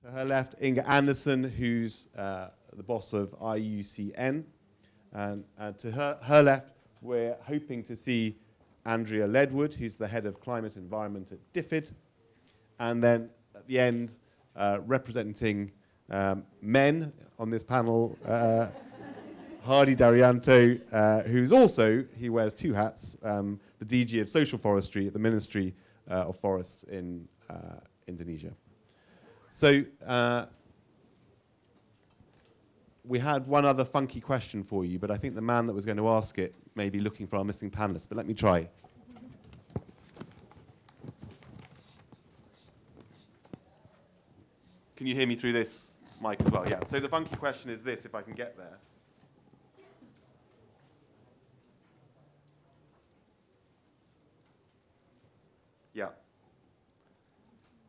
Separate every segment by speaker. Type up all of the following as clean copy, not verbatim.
Speaker 1: To her left, Inga Andersen, who's the boss of IUCN. And to her left, we're hoping to see Andrea Ledwood, who's the head of climate environment at DFID. And then at the end, representing men on this panel, Hadi Daryanto, who's also, he wears two hats, the DG of Social Forestry at the Ministry of Forests in Indonesia. So we had one other funky question for you, but I think the man that was going to ask it may be looking for our missing panelists, but let me try. Can you hear me through this mic as well? Yeah. So the funky question is this, if I can get there. Yeah.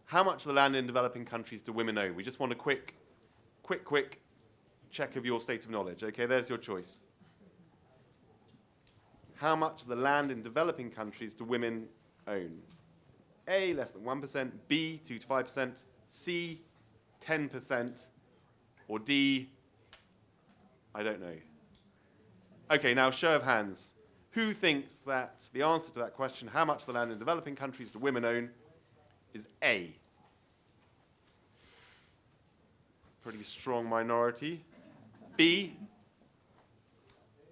Speaker 1: How much of the land in developing countries do women own? We just want a quick check of your state of knowledge. Okay, there's your choice. How much of the land in developing countries do women own? A, less than 1%, B, 2 to 5%, C, 10%, or D, I don't know. Okay, now show of hands. Who thinks that the answer to that question, how much of the land in developing countries do women own, is A? Pretty strong minority. B,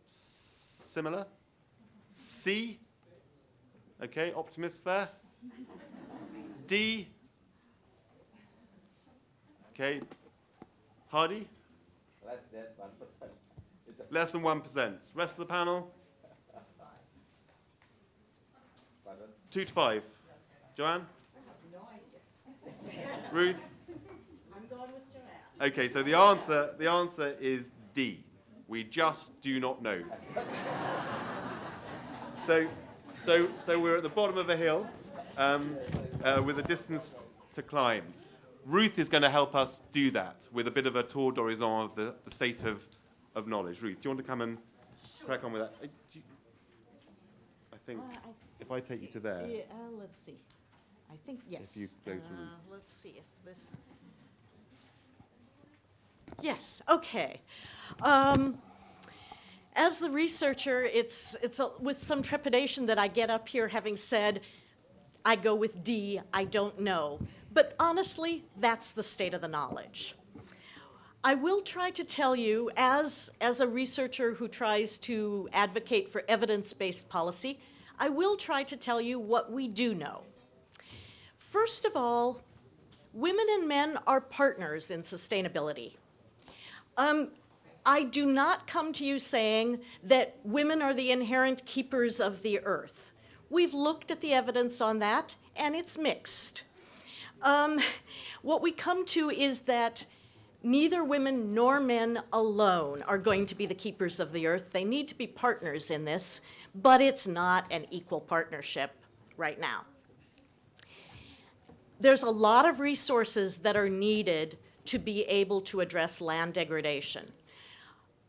Speaker 1: similar. C, okay, optimists there. D, okay, Hadi?
Speaker 2: Less than 1%.
Speaker 1: Less than 1%. Rest of the panel? 2 to 5. Joan?
Speaker 3: No idea.
Speaker 1: Ruth?
Speaker 3: I'm going with Joanne.
Speaker 1: Okay, so the answer is D. We just do not know. So we're at the bottom of a hill with a distance to climb. Ruth is going to help us do that with a bit of a tour d'horizon of the state of knowledge. Ruth, do you want to come and crack on with that? I think if I take you to there.
Speaker 3: Yeah, let's see. I think, yes.
Speaker 1: If you go to Ruth.
Speaker 3: Let's see if this... Yes, okay. As the researcher, it's with some trepidation that I get up here having said, I go with D, I don't know. But honestly, that's the state of the knowledge. I will try to tell you, as a researcher who tries to advocate for evidence-based policy, I will try to tell you what we do know. First of all, women and men are partners in sustainability. I do not come to you saying that women are the inherent keepers of the earth. We've looked at the evidence on that, and it's mixed. What we come to is that neither women nor men alone are going to be the keepers of the earth. They need to be partners in this, but it's not an equal partnership right now. There's a lot of resources that are needed to be able to address land degradation.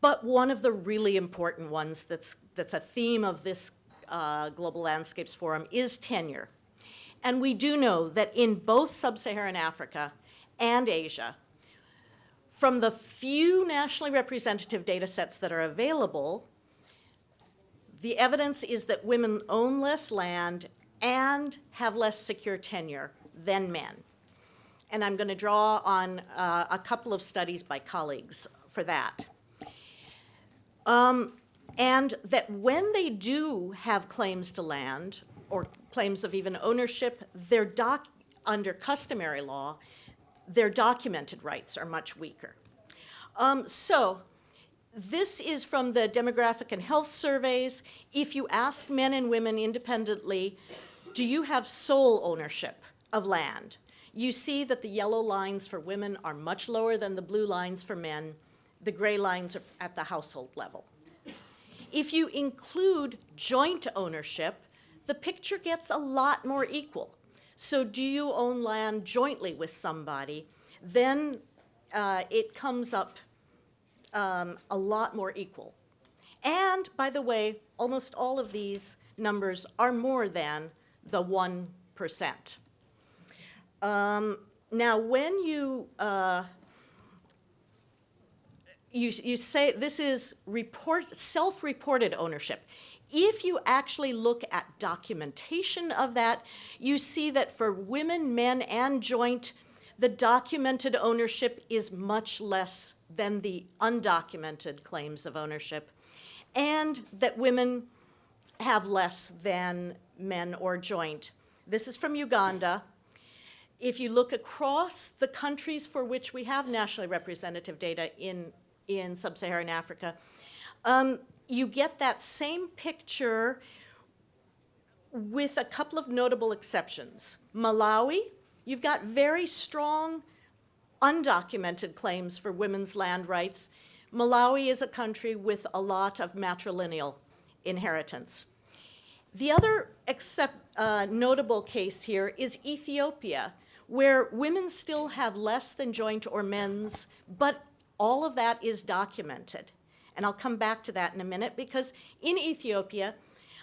Speaker 3: But one of the really important ones that's a theme of this Global Landscapes Forum is tenure. And we do know that in both sub-Saharan Africa and Asia, from the few nationally representative data sets that are available, the evidence is that women own less land and have less secure tenure than men. And I'm going to draw on a couple of studies by colleagues for that. And that when they do have claims to land, or claims of even ownership, under customary law, their documented rights are much weaker. So this is from the demographic and health surveys. If you ask men and women independently, do you have sole ownership of land? You see that the yellow lines for women are much lower than the blue lines for men. The gray lines are at the household level. If you include joint ownership, the picture gets a lot more equal. So do you own land jointly with somebody? Then it comes up a lot more equal. And by the way, almost all of these numbers are more than the 1%. Now, when you say this is self-reported ownership, if you actually look at documentation of that, you see that for women, men, and joint, the documented ownership is much less than the undocumented claims of ownership, and that women have less than men or joint. This is from Uganda. If you look across the countries for which we have nationally representative data in sub-Saharan Africa, you get that same picture with a couple of notable exceptions. Malawi, you've got very strong undocumented claims for women's land rights. Malawi is a country with a lot of matrilineal inheritance. The other notable case here is Ethiopia, where women still have less than joint or men's, but all of that is documented. And I'll come back to that in a minute, because in Ethiopia,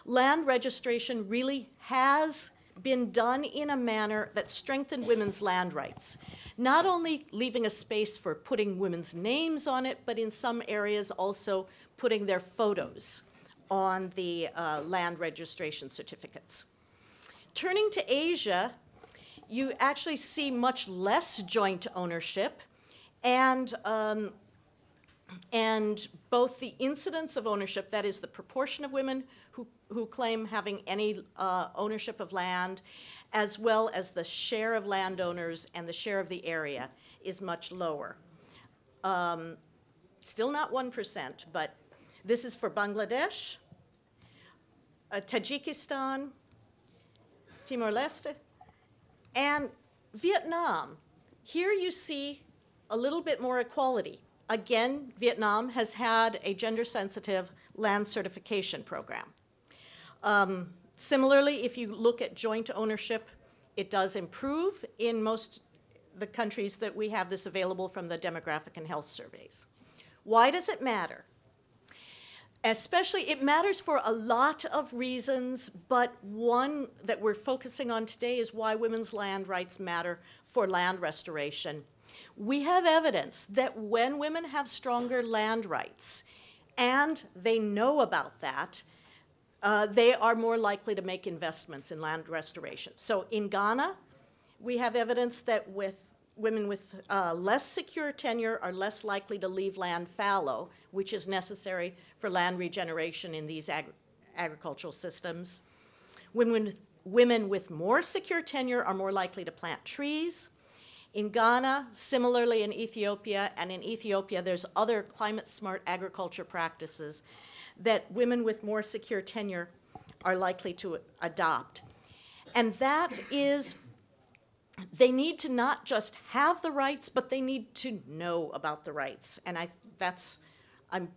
Speaker 3: land registration really has been done in a manner that strengthened women's land rights, not only leaving a space for putting women's names on it, but in some areas also putting their photos on the land registration certificates. Turning to Asia, you actually see much less joint ownership, and both the incidence of ownership, that is the proportion of women who claim having any ownership of land, as well as the share of landowners and the share of the area is much lower. Still not 1%, but this is for Bangladesh, Tajikistan, Timor-Leste, and Vietnam. Here you see a little bit more equality. Again, Vietnam has had a gender-sensitive land certification program. Similarly, if you look at joint ownership, it does improve in most the countries that we have this available from the demographic and health surveys. Why does it matter? Especially, it matters for a lot of reasons, but one that we're focusing on today is why women's land rights matter for land restoration. We have evidence that when women have stronger land rights, and they know about that, they are more likely to make investments in land restoration. So in Ghana, we have evidence that women with less secure tenure are less likely to leave land fallow, which is necessary for land regeneration in these agricultural systems. Women with more secure tenure are more likely to plant trees. In Ghana, similarly in Ethiopia, and in Ethiopia there's other climate-smart agriculture practices that women with more secure tenure are likely to adopt. And that is, they need to not just have the rights, but they need to know about the rights. And I'm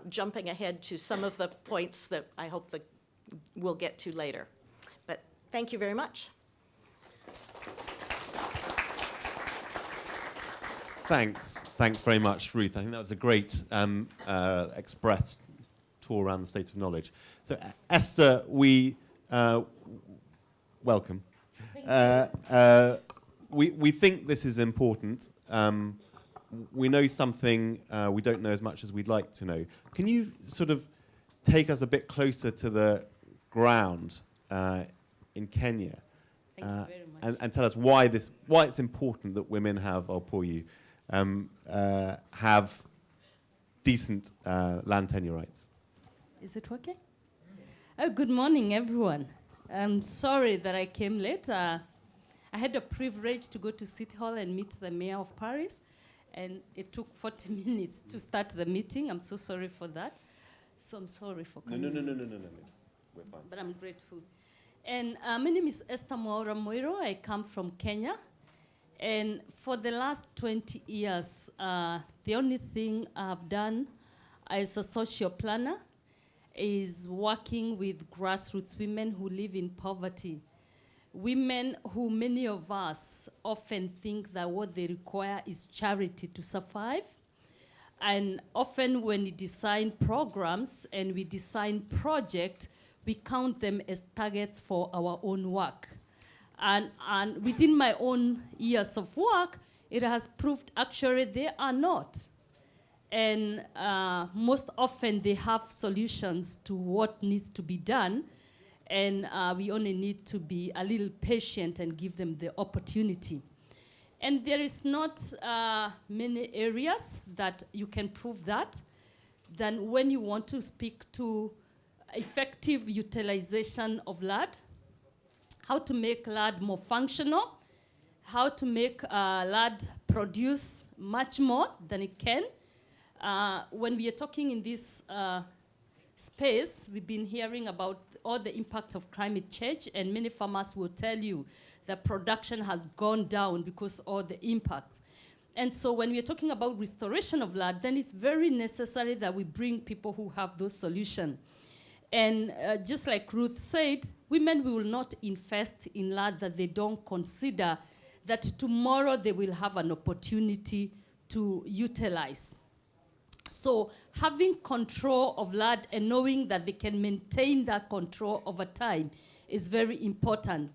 Speaker 3: jumping ahead to some of the points that I hope that we'll get to later. But thank you very much.
Speaker 1: Thanks very much, Ruth. I think that was a great express tour around the state of knowledge. So, Esther, we welcome. We think this is important. We know something we don't know as much as we'd like to know. Can you sort of take us a bit closer to the ground in Kenya?
Speaker 4: Thank you very much.
Speaker 1: And tell us why it's important that women have, I'll pour you, have decent land tenure rights.
Speaker 4: Is it okay? Oh, good morning, everyone. I'm sorry that I came late. I had the privilege to go to City Hall and meet the Mayor of Paris, and it took 40 minutes to start the meeting. I'm so sorry for that. So I'm sorry for coming.
Speaker 1: No. We're fine.
Speaker 4: But I'm grateful. And my name is Esther Mwaura Moiro. I come from Kenya. And for the last 20 years, the only thing I've done as a social planner is working with grassroots women who live in poverty. Women who many of us often think that what they require is charity to survive. And often when we design programs and we design projects, we count them as targets for our own work. And within my own years of work, it has proved actually they are not. And most often they have solutions to what needs to be done. And we only need to be a little patient and give them the opportunity. And there is not many areas that you can prove that than when you want to speak to effective utilization of land, how to make land more functional, how to make land produce much more than it can. When we are talking in this space, we've been hearing about all the impact of climate change, and many farmers will tell you that production has gone down because of all the impacts. And so when we're talking about restoration of land, then it's very necessary that we bring people who have those solutions. And just like Ruth said, women will not invest in land that they don't consider that tomorrow they will have an opportunity to utilize. So having control of land and knowing that they can maintain that control over time is very important.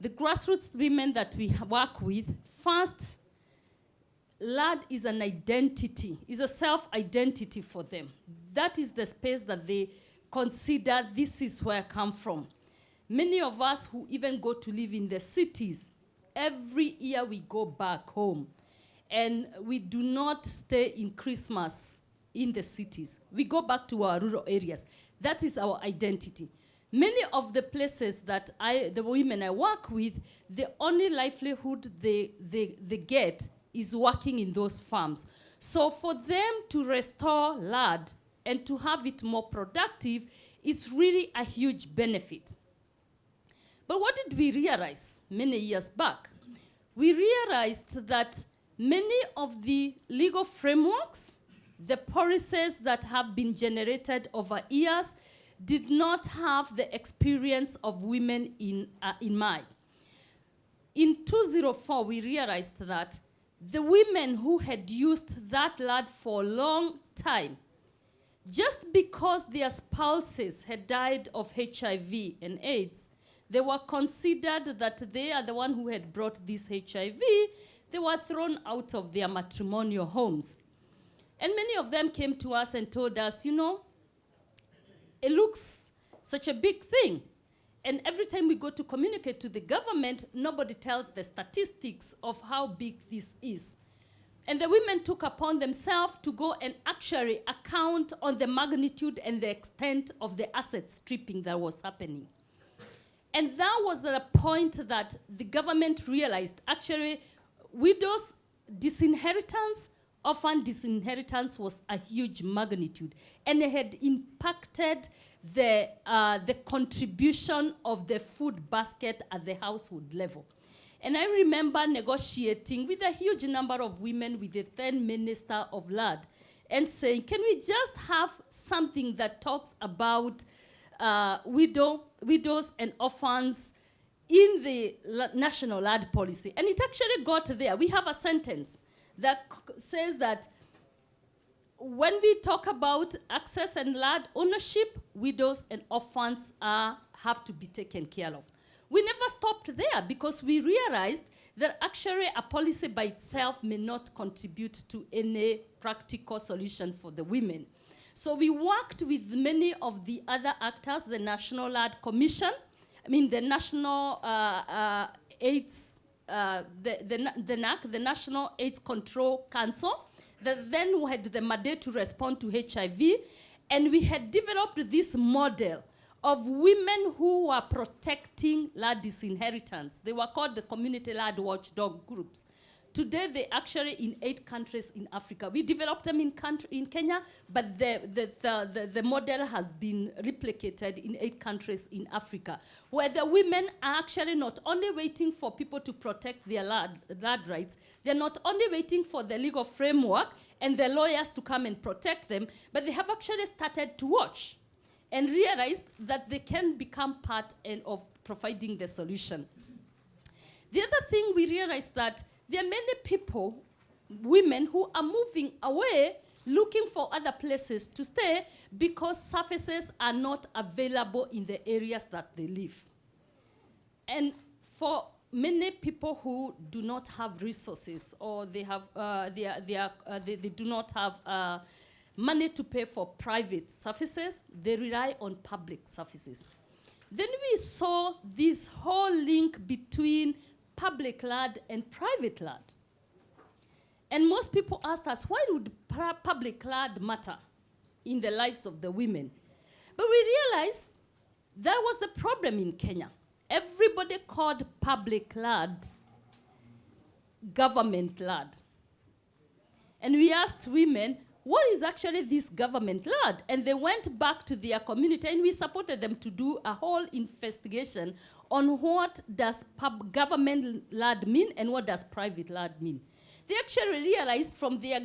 Speaker 4: The grassroots women that we work with, first, land is an identity, is a self-identity for them. That is the space that they consider, this is where I come from. Many of us who even go to live in the cities, every year we go back home. And we do not stay in Christmas in the cities. We go back to our rural areas. That is our identity. Many of the places that the women I work with, the only livelihood they get is working in those farms. So for them to restore land and to have it more productive is really a huge benefit. But what did we realize many years back? We realized that many of the legal frameworks, the policies that have been generated over years, did not have the experience of women in mind. In 2004, we realized that the women who had used that land for a long time, just because their spouses had died of HIV and AIDS, they were considered that they are the one who had brought this HIV. They were thrown out of their matrimonial homes. And many of them came to us and told us, you know, it looks such a big thing. And every time we go to communicate to the government, nobody tells the statistics of how big this is. And the women took upon themselves to go and actually account on the magnitude and the extent of the asset stripping that was happening. And that was the point that the government realized, actually, widows' disinheritance, orphan disinheritance was a huge magnitude. And it had impacted the contribution of the food basket at the household level. And I remember negotiating with a huge number of women with the then Minister of Land and saying, can we just have something that talks about widows and orphans in the national land policy? And it actually got there. We have a sentence that says that when we talk about access and land ownership, widows and orphans have to be taken care of. We never stopped there because we realized that actually a policy by itself may not contribute to any practical solution for the women. So we worked with many of the other actors, the National Land Commission, the National AIDS, the NAC, the National AIDS Control Council, that then had the mandate to respond to HIV, and we had developed this model of women who were protecting land disinheritance. They were called the community land watchdog groups. Today, they're actually in 8 countries in Africa. We developed them in Kenya, but the model has been replicated in 8 countries in Africa, where the women are actually not only waiting for people to protect their land rights, they're not only waiting for the legal framework and the lawyers to come and protect them, but they have actually started to watch and realized that they can become part of providing the solution. The other thing we realized that there are many people, women, who are moving away, looking for other places to stay because services are not available in the areas that they live. And for many people who do not have resources, or they have they do not have money to pay for private services, they rely on public services. Then we saw this whole link between public land and private land. And most people asked us, why would public land matter in the lives of the women? But we realized that was the problem in Kenya. Everybody called public land government land. And we asked women, what is actually this government land? And they went back to their community, and we supported them to do a whole investigation on what does government land mean and what does private land mean. They actually realized from their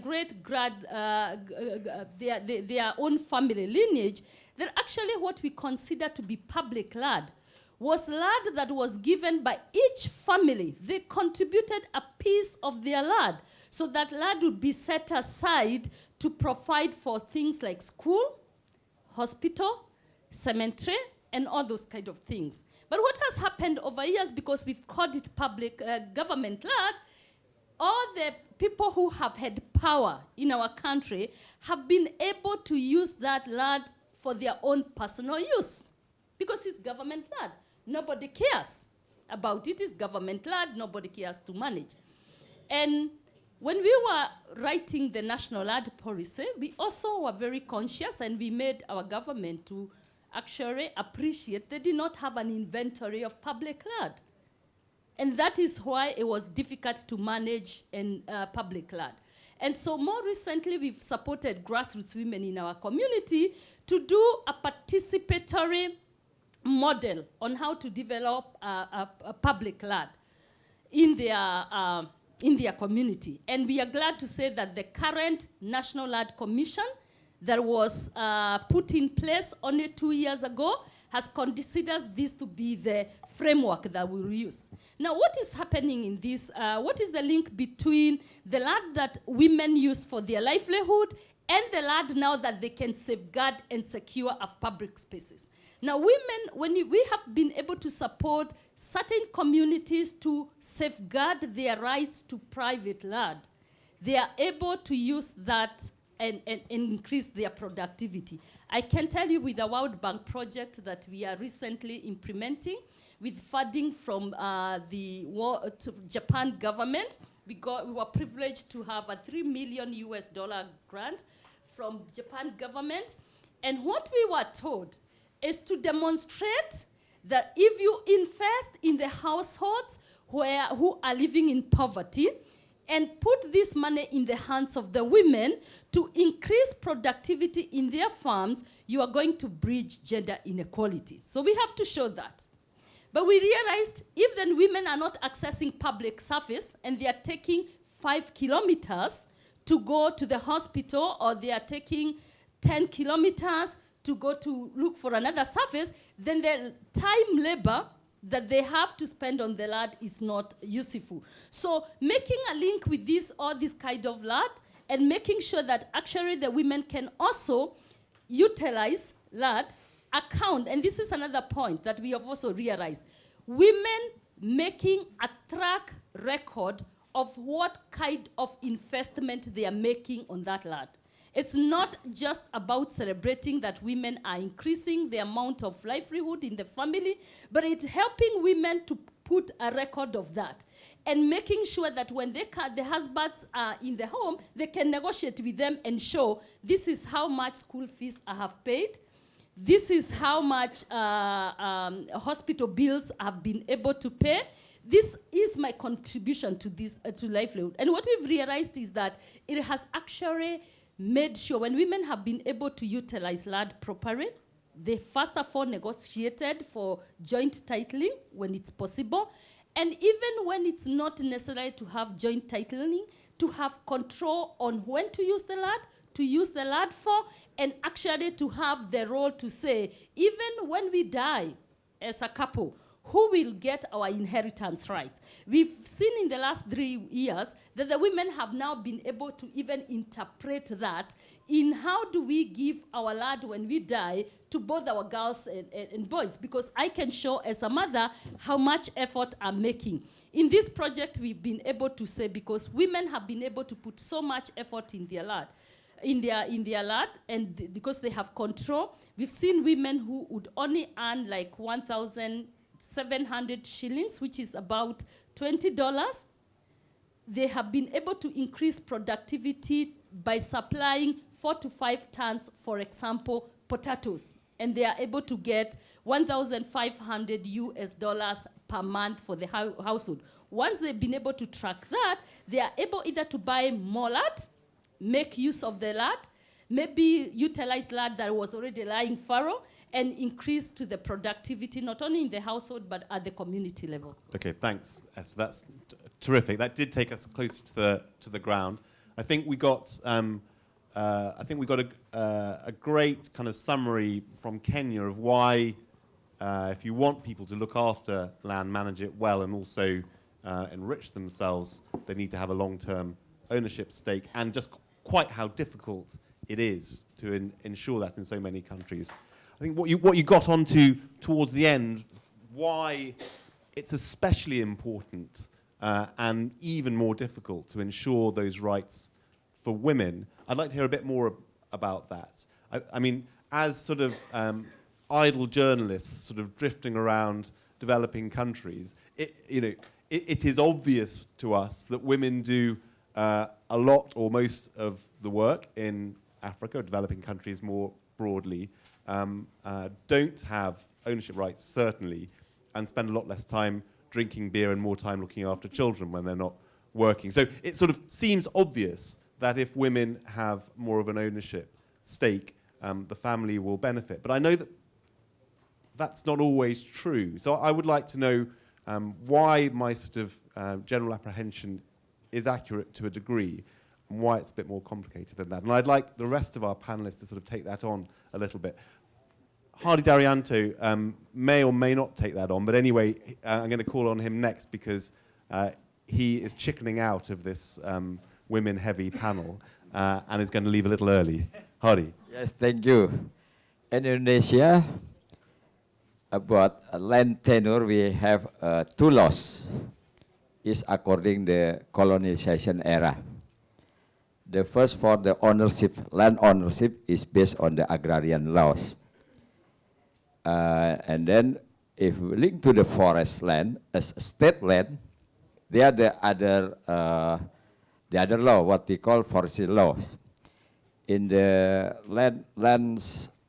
Speaker 4: their own family lineage that actually what we consider to be public land was land that was given by each family. They contributed a piece of their land, so that land would be set aside to provide for things like school, hospital, cemetery, and all those kind of things. But what has happened over years, because we've called it public government land, all the people who have had power in our country have been able to use that land for their own personal use, because it's government land. Nobody cares about it. It's government land. Nobody cares to manage. And when we were writing the national land policy, we also were very conscious, and we made our government to actually appreciate they did not have an inventory of public land. And that is why it was difficult to manage in public land. And so more recently, we've supported grassroots women in our community to do a participatory model on how to develop a public land in their community. And we are glad to say that the current National Land Commission that was put in place only 2 years ago considers this to be the framework that we'll use. Now, what is happening in this? What is the link between the land that women use for their livelihood and the land now that they can safeguard and secure our public spaces? Now, women, when we have been able to support certain communities to safeguard their rights to private land, they are able to use that and increase their productivity. I can tell you with the World Bank project that we are recently implementing with funding from the Japan government, we were privileged to have a $3 million grant from Japan government. And what we were told is to demonstrate that if you invest in the households who are living in poverty and put this money in the hands of the women to increase productivity in their farms, you are going to bridge gender inequality. So we have to show that. But we realized if then women are not accessing public service and they are taking 5 kilometers to go to the hospital, or they are taking 10 kilometers to go to look for another service, then the time labor that they have to spend on the land is not useful. So making a link with all this kind of land, and making sure that actually the women can also utilize land, account, and this is another point that we have also realized, women making a track record of what kind of investment they are making on that land. It's not just about celebrating that women are increasing the amount of livelihood in the family, but it's helping women to put a record of that and making sure that when the husbands are in the home, they can negotiate with them and show this is how much school fees I have paid, this is how much hospital bills I've been able to pay. This is my contribution to this to livelihood. And what we've realized is that it has actually made sure when women have been able to utilize land properly, they first of all negotiated for joint titling when it's possible, and even when it's not necessary to have joint titling, to have control on when to use the land for, and actually to have the role to say, even when we die as a couple, who will get our inheritance right? We've seen in the last 3 years that the women have now been able to even interpret that in how do we give our land when we die to both our girls and boys, because I can show as a mother how much effort I'm making. In this project, we've been able to say, because women have been able to put so much effort in their land, and because they have control, we've seen women who would only earn like 1,700 shillings, which is about $20. They have been able to increase productivity by supplying 4 to 5 tons, for example, potatoes. And they are able to get $1,500 per month for the household. Once they've been able to track that, they are able either to buy more land, make use of the land, maybe utilize land that was already lying fallow, and increase to the productivity, not only in the household, but at the community level.
Speaker 1: Okay, thanks, Esther. That's terrific. That did take us close to the ground. I think we got a great kind of summary from Kenya of why, if you want people to look after land, manage it well, and also enrich themselves, they need to have a long-term ownership stake, and just quite how difficult it is to ensure that in so many countries. I think what you got onto towards the end, why it's especially important and even more difficult to ensure those rights for women. I'd like to hear a bit more about that. I mean, as sort of idle journalists sort of drifting around developing countries, it is obvious to us that women do a lot or most of the work in Africa, developing countries more broadly, don't have ownership rights, certainly, and spend a lot less time drinking beer and more time looking after children when they're not working. So it sort of seems obvious that if women have more of an ownership stake, the family will benefit. But I know that that's not always true. So I would like to know why my sort of general apprehension is accurate to a degree, and why it's a bit more complicated than that. And I'd like the rest of our panelists to sort of take that on a little bit. Hadi Daryanto may or may not take that on, but anyway, I'm going to call on him next because he is chickening out of this women-heavy panel and is going to leave a little early. Hadi.
Speaker 2: Yes, thank you. In Indonesia, about land tenure, we have 2 laws. Is according the colonization era. The first for the ownership, land ownership is based on the agrarian laws. And then if we link to the forest land as state land, they are the other law, what we call forestry laws. In the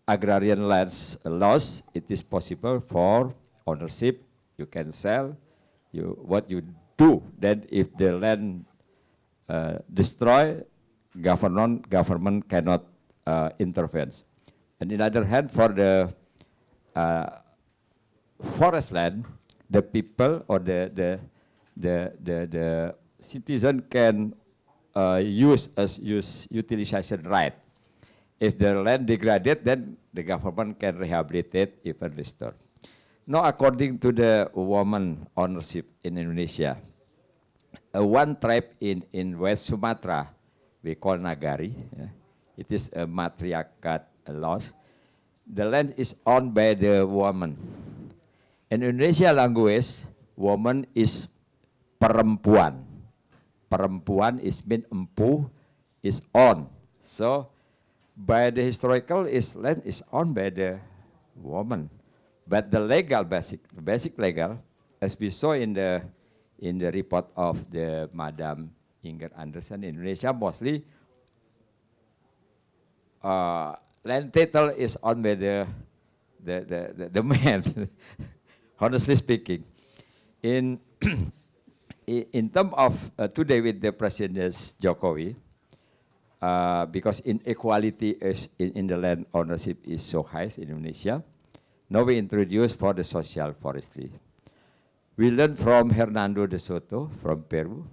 Speaker 2: agrarian lands laws, it is possible for ownership. You can sell. What you do then if the land destroy, government cannot intervene. And on the other hand, for the forest land, the people or the citizen can use utilization right. If the land degraded, then the government can rehabilitate, even restore. Now, according to the woman ownership in Indonesia, one tribe in West Sumatra, we call Nagari, it is a matriarchat laws. The land is owned by the woman. In Indonesia language, woman is perempuan. Perempuan is mean empu, is owned. So, by the historical, land is owned by the woman. But the legal, basic legal, as we saw in the report of the Madam Inger Andersen in Indonesia, mostly land title is owned by the man. Honestly speaking, in terms of today with the President Jokowi, because inequality is in the land ownership is so high in Indonesia. Now we introduce for the social forestry. We learned from Hernando de Soto from Peru,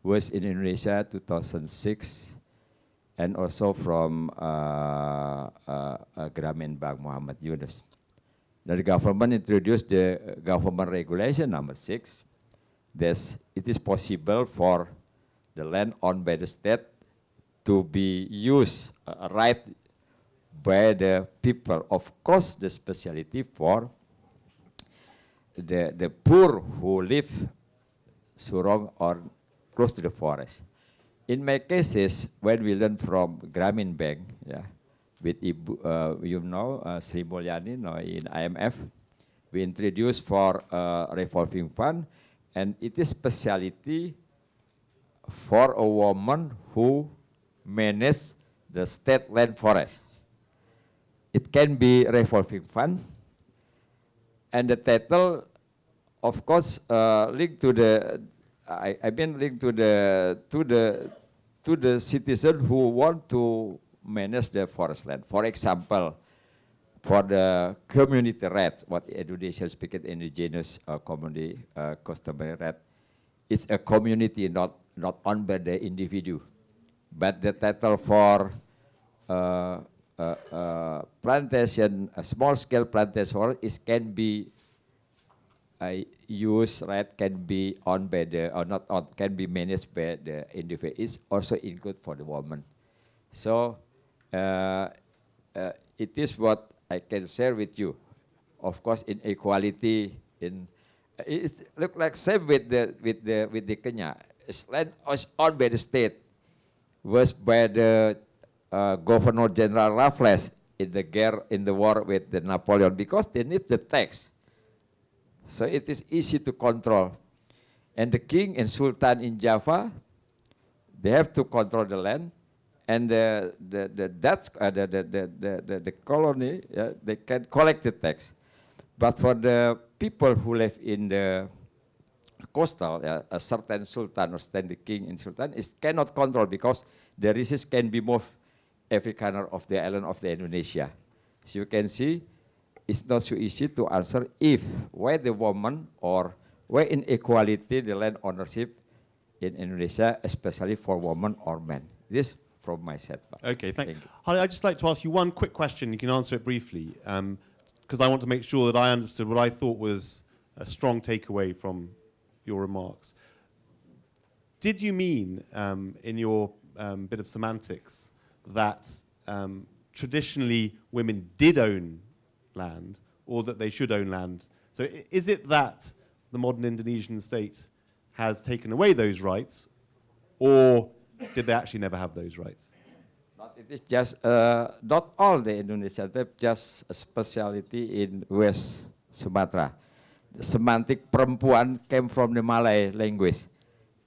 Speaker 2: who was in Indonesia 2006, and also from Grameen Bank Muhammad Yunus. The government introduced the government regulation number 6. It is possible for the land owned by the state to be used right by the people. Of course, the specialty for the poor who live surround or close to the forest. In my cases, when we learn from Grameen Bank, with Ibu, Sri Mulyani, in IMF, we introduced for revolving fund, and it is specialty for a woman who manages the state land forest. It can be revolving fund, and the title, of course, linked to the. I mean, linked to the citizen who want to manage the forest land. For example, for the community rights, what Indonesian speaking indigenous community customary right, it's a community not owned by the individual, but the title for plantation, a small scale plantation, can be use right, can be owned by the or not owned, can be managed by the individual. Is also included for the woman. So it is what I can share with you. Of course, inequality in it look like same with the Kenya. It's land is owned by the state, was by the Governor General Raffles in the war with the Napoleon, because they need the tax. So it is easy to control. And the king and sultan in Java, they have to control the land, and the Dutch, the colony, they can collect the tax. But for the people who live in the coastal, a certain sultan or certain king and sultan cannot control, because the resources can be moved every corner of the island of the Indonesia. So you can see, it's not so easy to answer if why the woman or why inequality the land ownership in Indonesia, especially for women or men. This from my side.
Speaker 1: Okay, thank you. Hadi, I'd just like to ask you one quick question. You can answer it briefly, because I want to make sure that I understood what I thought was a strong takeaway from your remarks. Did you mean, in your bit of semantics, that traditionally women did own land, or that they should own land? So is it that the modern Indonesian state has taken away those rights, or did they actually never have those rights?
Speaker 2: It is just not all the Indonesia, they just a specialty in West Sumatra. The semantic perempuan came from the Malay language,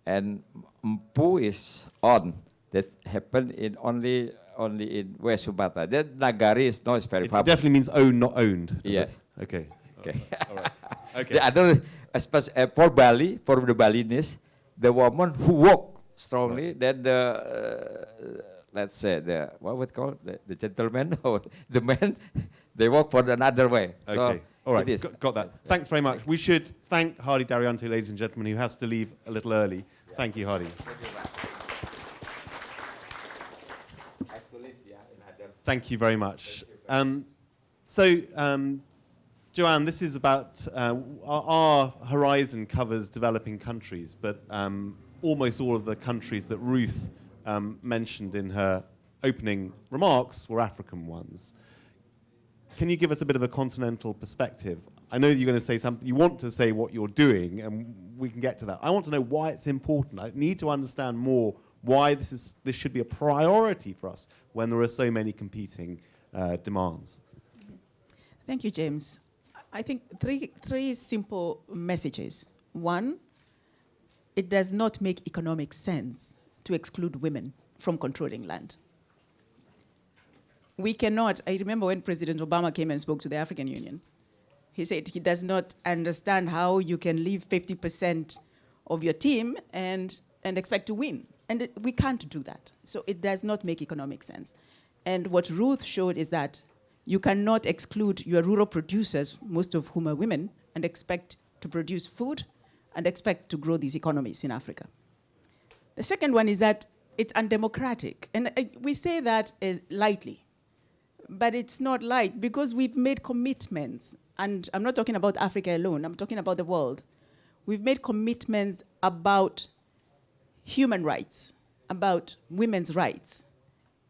Speaker 2: and empu is on. That happened in only in West Sumatra. Then Nagari is not very
Speaker 1: It
Speaker 2: famous.
Speaker 1: definitely means own, not owned.
Speaker 2: Yes.
Speaker 1: Okay.
Speaker 2: Okay.
Speaker 1: All right. Okay.
Speaker 2: The other, for Bali, for the Balinese, the woman who walk strongly, then the let's say the what would call the gentleman or the man, they walk for another way.
Speaker 1: Okay.
Speaker 2: So
Speaker 1: all right.
Speaker 2: it is.
Speaker 1: Got that. Thanks very much. We should thank Hadi Daryanto, ladies and gentlemen, who has to leave a little early. Yeah. Thank you, Hadi. Thank you very much. Joan, this is about our horizon covers developing countries, but almost all of the countries that Ruth mentioned in her opening remarks were African ones. Can you give us a bit of a continental perspective? I know you're going to say something, you want to say what you're doing, and we can get to that. I want to know why it's important. I need to understand more why this should be a priority for us when there are so many competing demands.
Speaker 5: Thank you, James. I think three simple messages. One, it does not make economic sense to exclude women from controlling land. We cannot, I remember when President Obama came and spoke to the African Union, he said he does not understand how you can leave 50% of your team and expect to win. And we can't do that. So it does not make economic sense. And what Ruth showed is that you cannot exclude your rural producers, most of whom are women, and expect to produce food and expect to grow these economies in Africa. The second one is that it's undemocratic. And we say that lightly, but it's not light because we've made commitments and I'm not talking about Africa alone, I'm talking about the world, we've made commitments about human rights, about women's rights.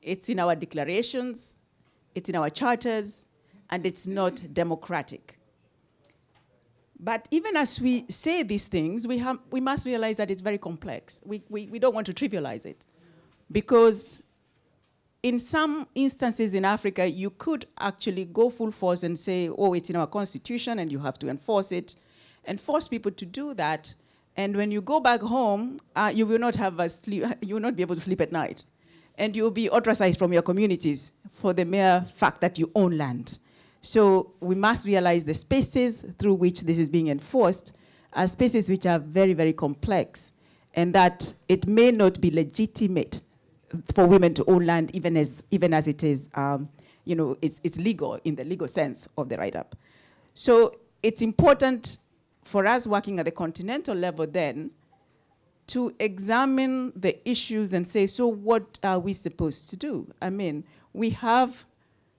Speaker 5: It's in our declarations, it's in our charters, and it's not democratic. But even as we say these things, we must realize that it's very complex. We don't want to trivialize it, because in some instances in Africa, you could actually go full force and say, oh, it's in our constitution and you have to enforce it, and force people to do that. And when you go back home, you will not have you will not be able to sleep at night. And you'll be ostracized from your communities for the mere fact that you own land. So we must realize the spaces through which this is being enforced are spaces which are very, very complex, and that it may not be legitimate for women to own land, even as it is, it's legal in the legal sense of the write-up. So it's important for us working at the continental level then to examine the issues and say, so what are we supposed to do? I mean, we have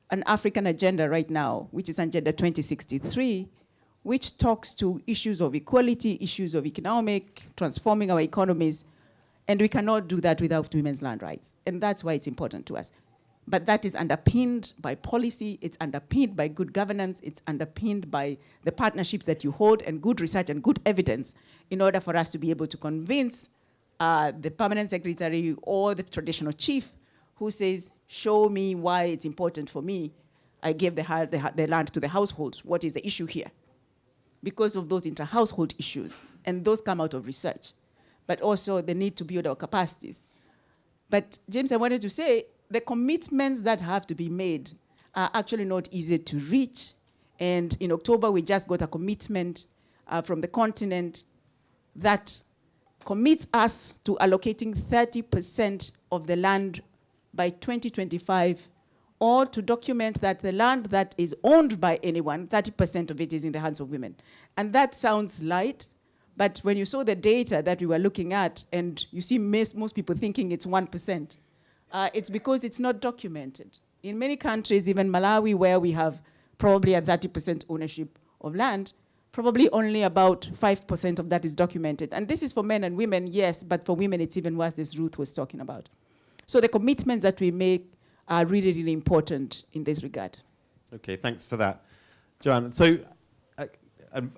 Speaker 5: an African agenda right now, which is Agenda 2063, which talks to issues of equality, issues of economic, transforming our economies, and we cannot do that without women's land rights. And that's why it's important to us. But that is underpinned by policy, it's underpinned by good governance, it's underpinned by the partnerships that you hold and good research and good evidence in order for us to be able to convince the permanent secretary or the traditional chief who says, show me why it's important for me. I gave the land to the household. What is the issue here? Because of those inter-household issues, and those come out of research, but also the need to build our capacities. But James, I wanted to say, the commitments that have to be made are actually not easy to reach. And in October, we just got a commitment from the continent that commits us to allocating 30% of the land by 2025, or to document that the land that is owned by anyone, 30% of it is in the hands of women. And that sounds light, but when you saw the data that we were looking at, and you see most people thinking it's 1%, it's because it's not documented. In many countries, even Malawi, where we have probably a 30% ownership of land, probably only about 5% of that is documented. And this is for men and women, yes, but for women it's even worse, as Ruth was talking about. So the commitments that we make are really, really important in this regard.
Speaker 1: Okay, thanks for that, Joan. So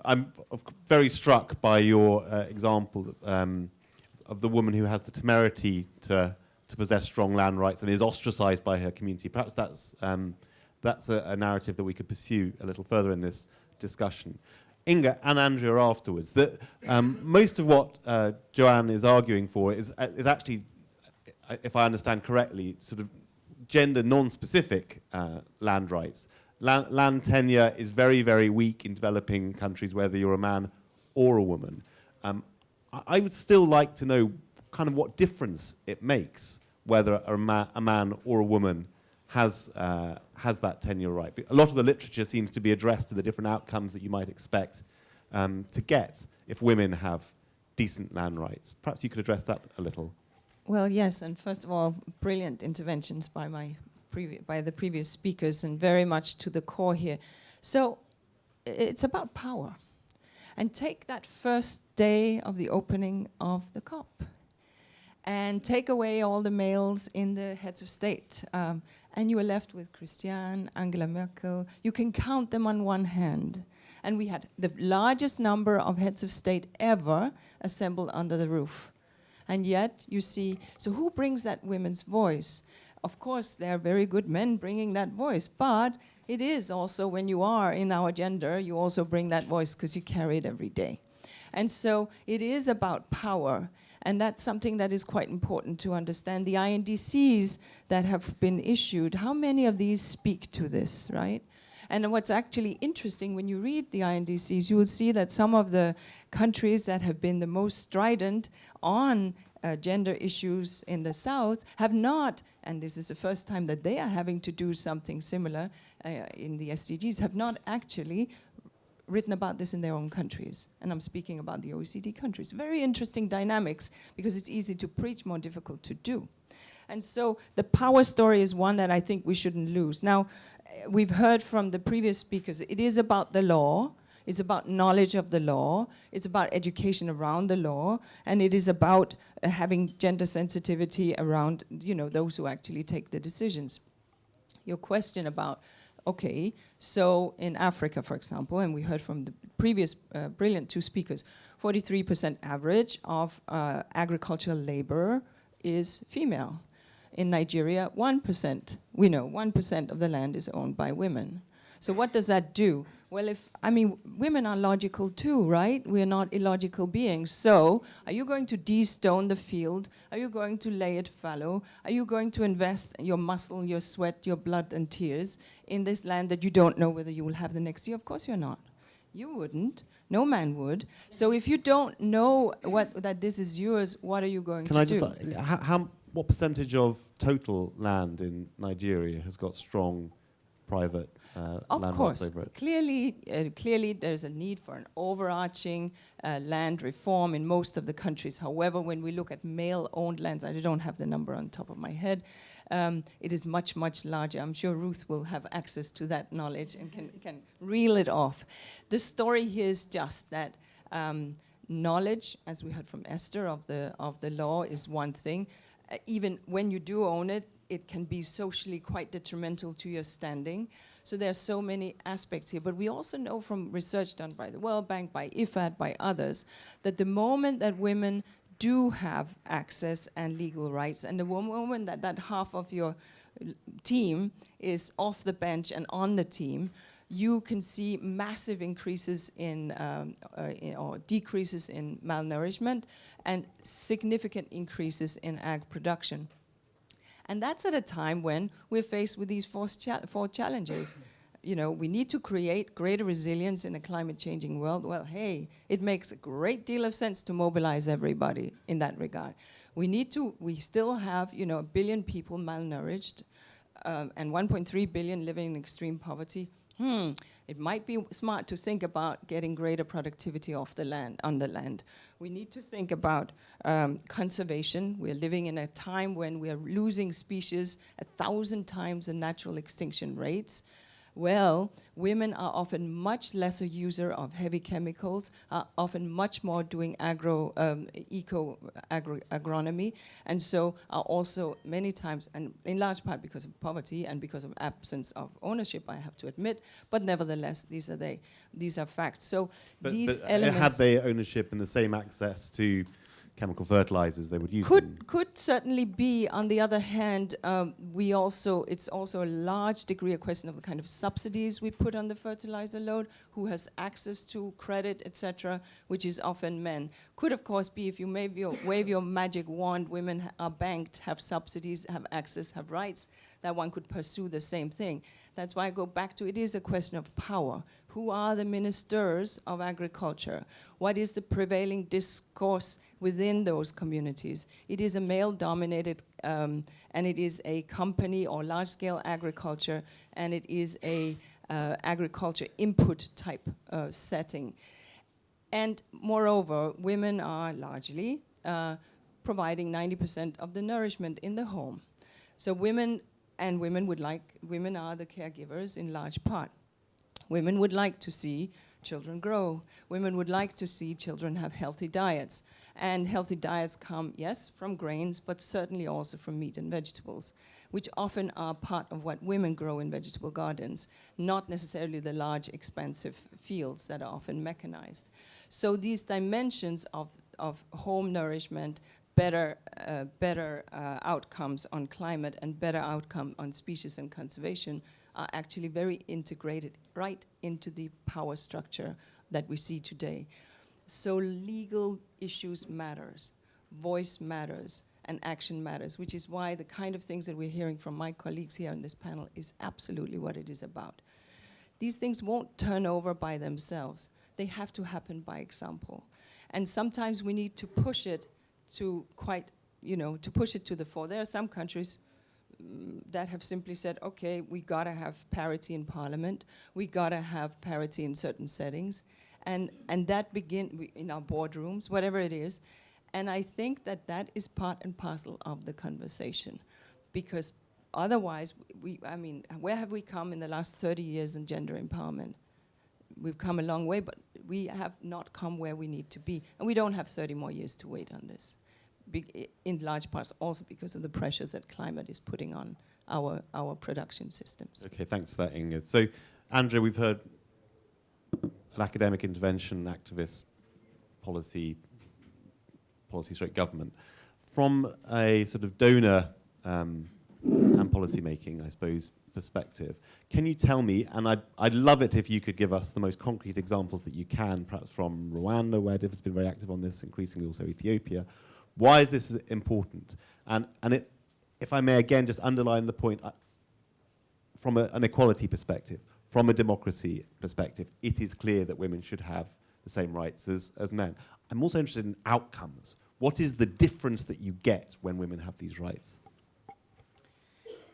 Speaker 1: I'm very struck by your example of the woman who has the temerity to possess strong land rights and is ostracized by her community. Perhaps that's a narrative that we could pursue a little further in this discussion. Inga and Andrea afterwards. Most of what Joan is arguing for is actually, if I understand correctly, sort of gender non-specific land rights. Land tenure is very, very weak in developing countries, whether you're a man or a woman. I would still like to know kind of what difference it makes whether a man or a woman has that tenure right. A lot of the literature seems to be addressed to the different outcomes that you might expect to get if women have decent land rights. Perhaps you could address that a little.
Speaker 6: Well, yes, and first of all, brilliant interventions by the previous speakers, and very much to the core here. So it's about power. And take that first day of the opening of the COP, and take away all the males in the heads of state, and you are left with Christian, Angela Merkel. You can count them on one hand. And we had the largest number of heads of state ever assembled under the roof. And yet, you see, so who brings that women's voice? Of course, there are very good men bringing that voice, but it is also, when you are in our gender, you also bring that voice because you carry it every day. And so it is about power, and that's something that is quite important to understand. The INDCs that have been issued, how many of these speak to this, right? And what's actually interesting, when you read the INDCs, you will see that some of the countries that have been the most strident on gender issues in the South have not, and this is the first time that they are having to do something similar in the SDGs, have not actually written about this in their own countries. And I'm speaking about the OECD countries. Very interesting dynamics, because it's easy to preach, more difficult to do. And so the power story is one that I think we shouldn't lose. Now, we've heard from the previous speakers, it is about the law, it's about knowledge of the law, it's about education around the law, and it is about having gender sensitivity around, you know, those who actually take the decisions. Your question about, okay, so in Africa, for example, and we heard from the previous brilliant two speakers, 43% average of agricultural labor is female. In Nigeria, 1%. We know 1% of the land is owned by women. So what does that do? Well, women are logical too, right? We are not illogical beings. So are you going to de-stone the field? Are you going to lay it fallow? Are you going to invest your muscle, your sweat, your blood and tears in this land that you don't know whether you will have the next year? Of course you're not. You wouldn't. No man would. So if you don't know that this is yours, what are you going to do?
Speaker 1: Can I just, what percentage of total land in Nigeria has got strong private
Speaker 6: Of course,
Speaker 1: over it?
Speaker 6: clearly there's a need for an overarching land reform in most of the countries. However, when we look at male-owned lands, I don't have the number on top of my head, it is much, much larger. I'm sure Ruth will have access to that knowledge and can reel it off. The story here is just that knowledge, as we heard from Esther, of the law is one thing. Even when you do own it, it can be socially quite detrimental to your standing. So there are so many aspects here. But we also know from research done by the World Bank, by IFAD, by others, that the moment that women do have access and legal rights, and the moment that half of your team is off the bench and on the team, you can see massive increases or decreases in malnourishment and significant increases in ag production. And that's at a time when we're faced with these four challenges. You know, we need to create greater resilience in a climate-changing world. Well, hey, it makes a great deal of sense to mobilize everybody in that regard. We still have, you know, 1 billion people malnourished and 1.3 billion living in extreme poverty. It might be smart to think about getting greater productivity on the land. We need to think about conservation. We're living in a time when we are losing species 1,000 times the natural extinction rates. Well, women are often much lesser user of heavy chemicals, are often much more doing agronomy, and so are also many times, and in large part because of poverty and because of absence of ownership, I have to admit, but nevertheless, these are facts. So these elements...
Speaker 1: Had they ownership and the same access to chemical fertilizers, they would use them.
Speaker 6: Could certainly be. On the other hand, it's also a large degree a question of the kind of subsidies we put on the fertilizer load, who has access to credit, etc., which is often men. Could, of course, be if you wave your magic wand, women are banked, have subsidies, have access, have rights, that one could pursue the same thing. That's why I go back to it is a question of power. Who are the ministers of agriculture? What is the prevailing discourse within those communities? It is a male-dominated, and it is a company or large-scale agriculture, and it is a agriculture input type setting. And moreover, women are largely providing 90% of the nourishment in the home. So women are the caregivers in large part. Women would like to see children grow. Women would like to see children have healthy diets. And healthy diets come, yes, from grains, but certainly also from meat and vegetables, which often are part of what women grow in vegetable gardens, not necessarily the large, expansive fields that are often mechanized. So these dimensions of home nourishment, better outcomes on climate and better outcome on species and conservation are actually very integrated right into the power structure that we see today. So legal issues matters, voice matters, and action matters, which is why the kind of things that we're hearing from my colleagues here on this panel is absolutely what it is about. These things won't turn over by themselves. They have to happen by example. And sometimes we need to push it to push it to the fore. There are some countries that have simply said, okay, we gotta have parity in parliament, we gotta have parity in certain settings, and that in our boardrooms, whatever it is, and I think that is part and parcel of the conversation. because otherwise, I mean, where have we come in the last 30 years in gender empowerment? We've come a long way, but we have not come where we need to be. And we don't have 30 more years to wait on this, in large parts also because of the pressures that climate is putting on our production systems.
Speaker 1: Okay, thanks for that, Inge. So, Andrea, we've heard an academic intervention, activist, policy stroke government. From a sort of donor and policy making, I suppose, perspective, can you tell me, and I'd love it if you could give us the most concrete examples that you can, perhaps from Rwanda, where DIF has been very active on this, increasingly also Ethiopia. Why is this important? And if I may again just underline the point, from an equality perspective, from a democracy perspective, it is clear that women should have the same rights as men. I'm also interested in outcomes. What is the difference that you get when women have these rights?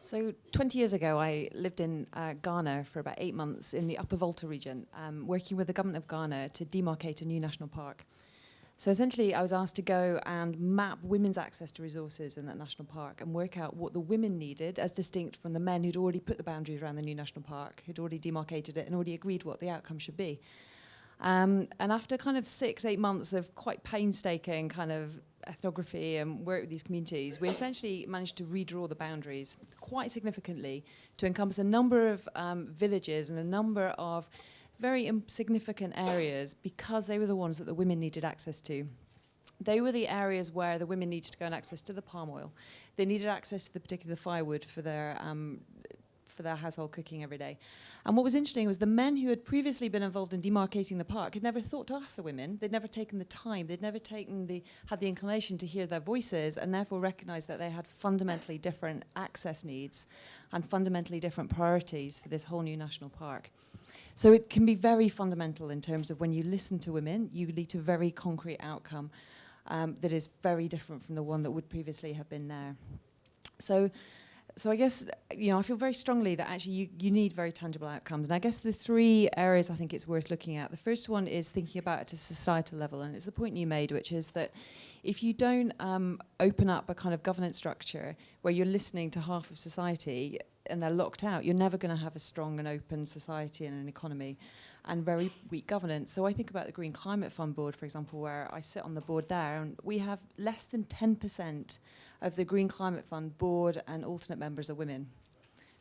Speaker 7: So 20 years ago, I lived in Ghana for about 8 months in the Upper Volta region, working with the government of Ghana to demarcate a new national park. So essentially, I was asked to go and map women's access to resources in that national park and work out what the women needed as distinct from the men who'd already put the boundaries around the new national park, who'd already demarcated it and already agreed what the outcome should be. And after kind of 6-8 months of quite painstaking kind of ethnography and work with these communities, we essentially managed to redraw the boundaries quite significantly to encompass a number of villages and a number of very significant areas because they were the ones that the women needed access to. They were the areas where the women needed to go and access to the palm oil. They needed access to the particular firewood for their household cooking every day. And what was interesting was the men who had previously been involved in demarcating the park had never thought to ask the women. They'd never taken the time. They'd never had the inclination to hear their voices and therefore recognized that they had fundamentally different access needs and fundamentally different priorities for this whole new national park. So it can be very fundamental in terms of when you listen to women, you lead to a very concrete outcome that is very different from the one that would previously have been there. So I guess, I feel very strongly that actually you need very tangible outcomes. And I guess the 3 areas I think it's worth looking at. The first one is thinking about it at a societal level. And it's the point you made, which is that if you don't open up a kind of governance structure where you're listening to half of society and they're locked out, you're never going to have a strong and open society and an economy and very weak governance. So I think about the Green Climate Fund board, for example, where I sit on the board there, and we have less than 10% of the Green Climate Fund board and alternate members are women.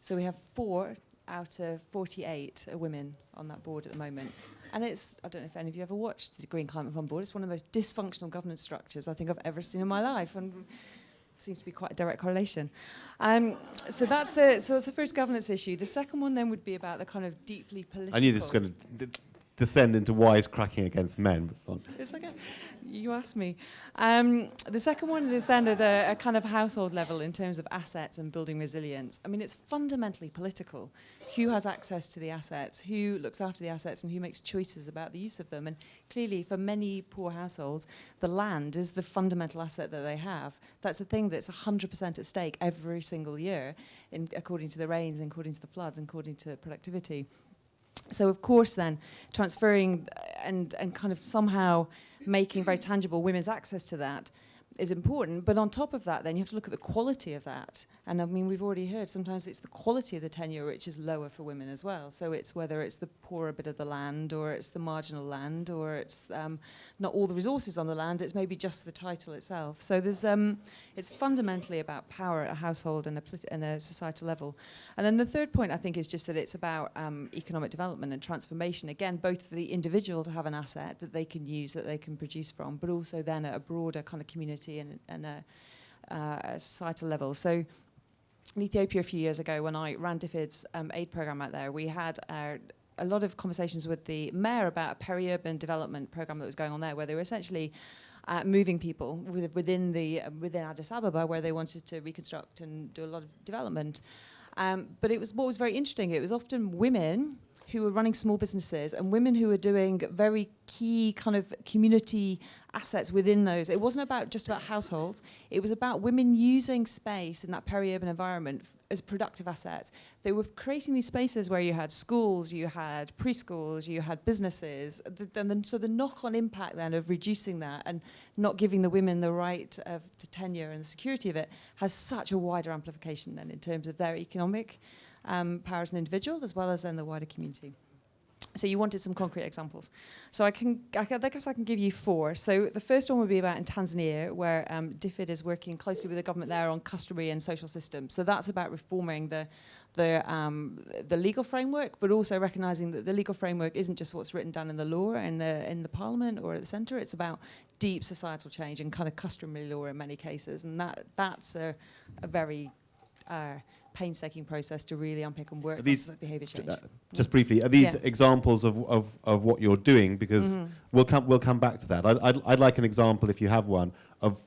Speaker 7: So we have 4 out of 48 are women on that board at the moment. And it's, I don't know if any of you ever watched the Green Climate Fund board, it's one of the most dysfunctional governance structures I think I've ever seen in my life. And seems to be quite a direct correlation. So that's the first governance issue. The second one then would be about the kind of deeply political.
Speaker 1: I knew this was going to descend into wisecracking against men.
Speaker 7: It's okay. You asked me. The second one is then at a kind of household level in terms of assets and building resilience. I mean, it's fundamentally political. Who has access to the assets, who looks after the assets, and who makes choices about the use of them. And clearly, for many poor households, the land is the fundamental asset that they have. That's the thing that's 100% at stake every single year, according to the rains, according to the floods, according to productivity. So, of course, then, transferring and kind of somehow making very tangible women's access to that is important. But on top of that, then, you have to look at the quality of that. And, I mean, we've already heard sometimes it's the quality of the tenure which is lower for women as well. So it's whether it's the poorer bit of the land or it's the marginal land or it's not all the resources on the land, it's maybe just the title itself. So there's it's fundamentally about power at a household and a societal level. And then the third point, I think, is just that it's about economic development and transformation. Again, both for the individual to have an asset that they can use, that they can produce from, but also then at a broader kind of community and a societal level. So in Ethiopia a few years ago, when I ran DFID's aid program out there, we had a lot of conversations with the mayor about a peri-urban development program that was going on there, where they were essentially moving people within Addis Ababa, where they wanted to reconstruct and do a lot of development. But it was what was very interesting. It was often women who were running small businesses and women who were doing very key kind of community assets within those. It wasn't about just about households. It was about women using space in that peri-urban environment as productive assets. They were creating these spaces where you had schools, you had preschools, you had businesses. So the knock-on impact then of reducing that and not giving the women the right to tenure and the security of it has such a wider amplification then in terms of their economic power as an individual as well as in the wider community. So you wanted some concrete examples. So I guess I can give you 4. So the first one would be about in Tanzania, where DFID is working closely with the government there on customary and social systems. So that's about reforming the legal framework, but also recognising that the legal framework isn't just what's written down in the law in the parliament or at the centre. It's about deep societal change and kind of customary law in many cases, and that's a very painstaking process to really unpick and work on behaviour change.
Speaker 1: Just briefly, are these examples of what you're doing? Because we'll come back to that. I'd like an example, if you have one, of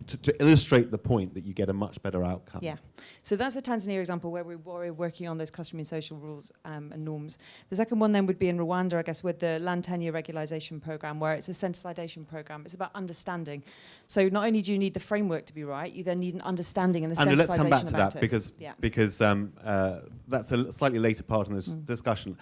Speaker 1: to illustrate the point that you get a much better outcome.
Speaker 7: Yeah, so that's the Tanzania example where we're working on those customary and social rules and norms. The second one then would be in Rwanda, I guess, with the land tenure regularisation programme, where it's a sensitisation programme. It's about understanding. So not only do you need the framework to be right, you then need an understanding and a sensitisation
Speaker 1: let's come back to that
Speaker 7: it.
Speaker 1: because that's a slightly later part in this discussion.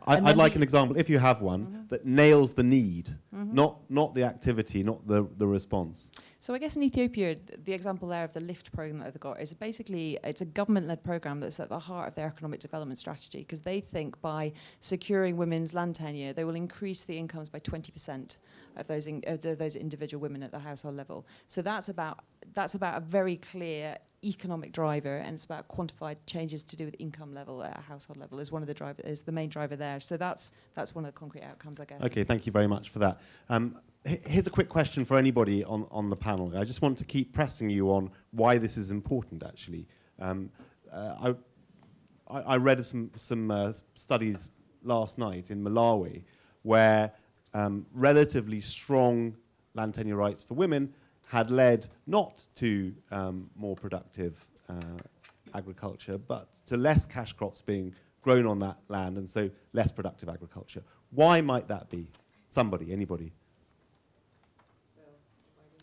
Speaker 1: I'd like an example, if you have one, that nails the need, not the activity, not the response.
Speaker 7: So I guess in Ethiopia, the example there of the LIFT program that they've got is basically, it's a government-led program that's at the heart of their economic development strategy, because they think by securing women's land tenure, they will increase the incomes by 20% of those individual women at the household level. So that's about a very clear economic driver, and it's about quantified changes to do with income level at a household level is the main driver there. So that's one of the concrete outcomes, I guess.
Speaker 1: Okay, thank you very much for that. Here's a quick question for anybody on the panel. I just want to keep pressing you on why this is important, actually. I read of some studies last night in Malawi where relatively strong land tenure rights for women had led not to more productive agriculture, but to less cash crops being grown on that land, and so less productive agriculture. Why might that be? Somebody, anybody?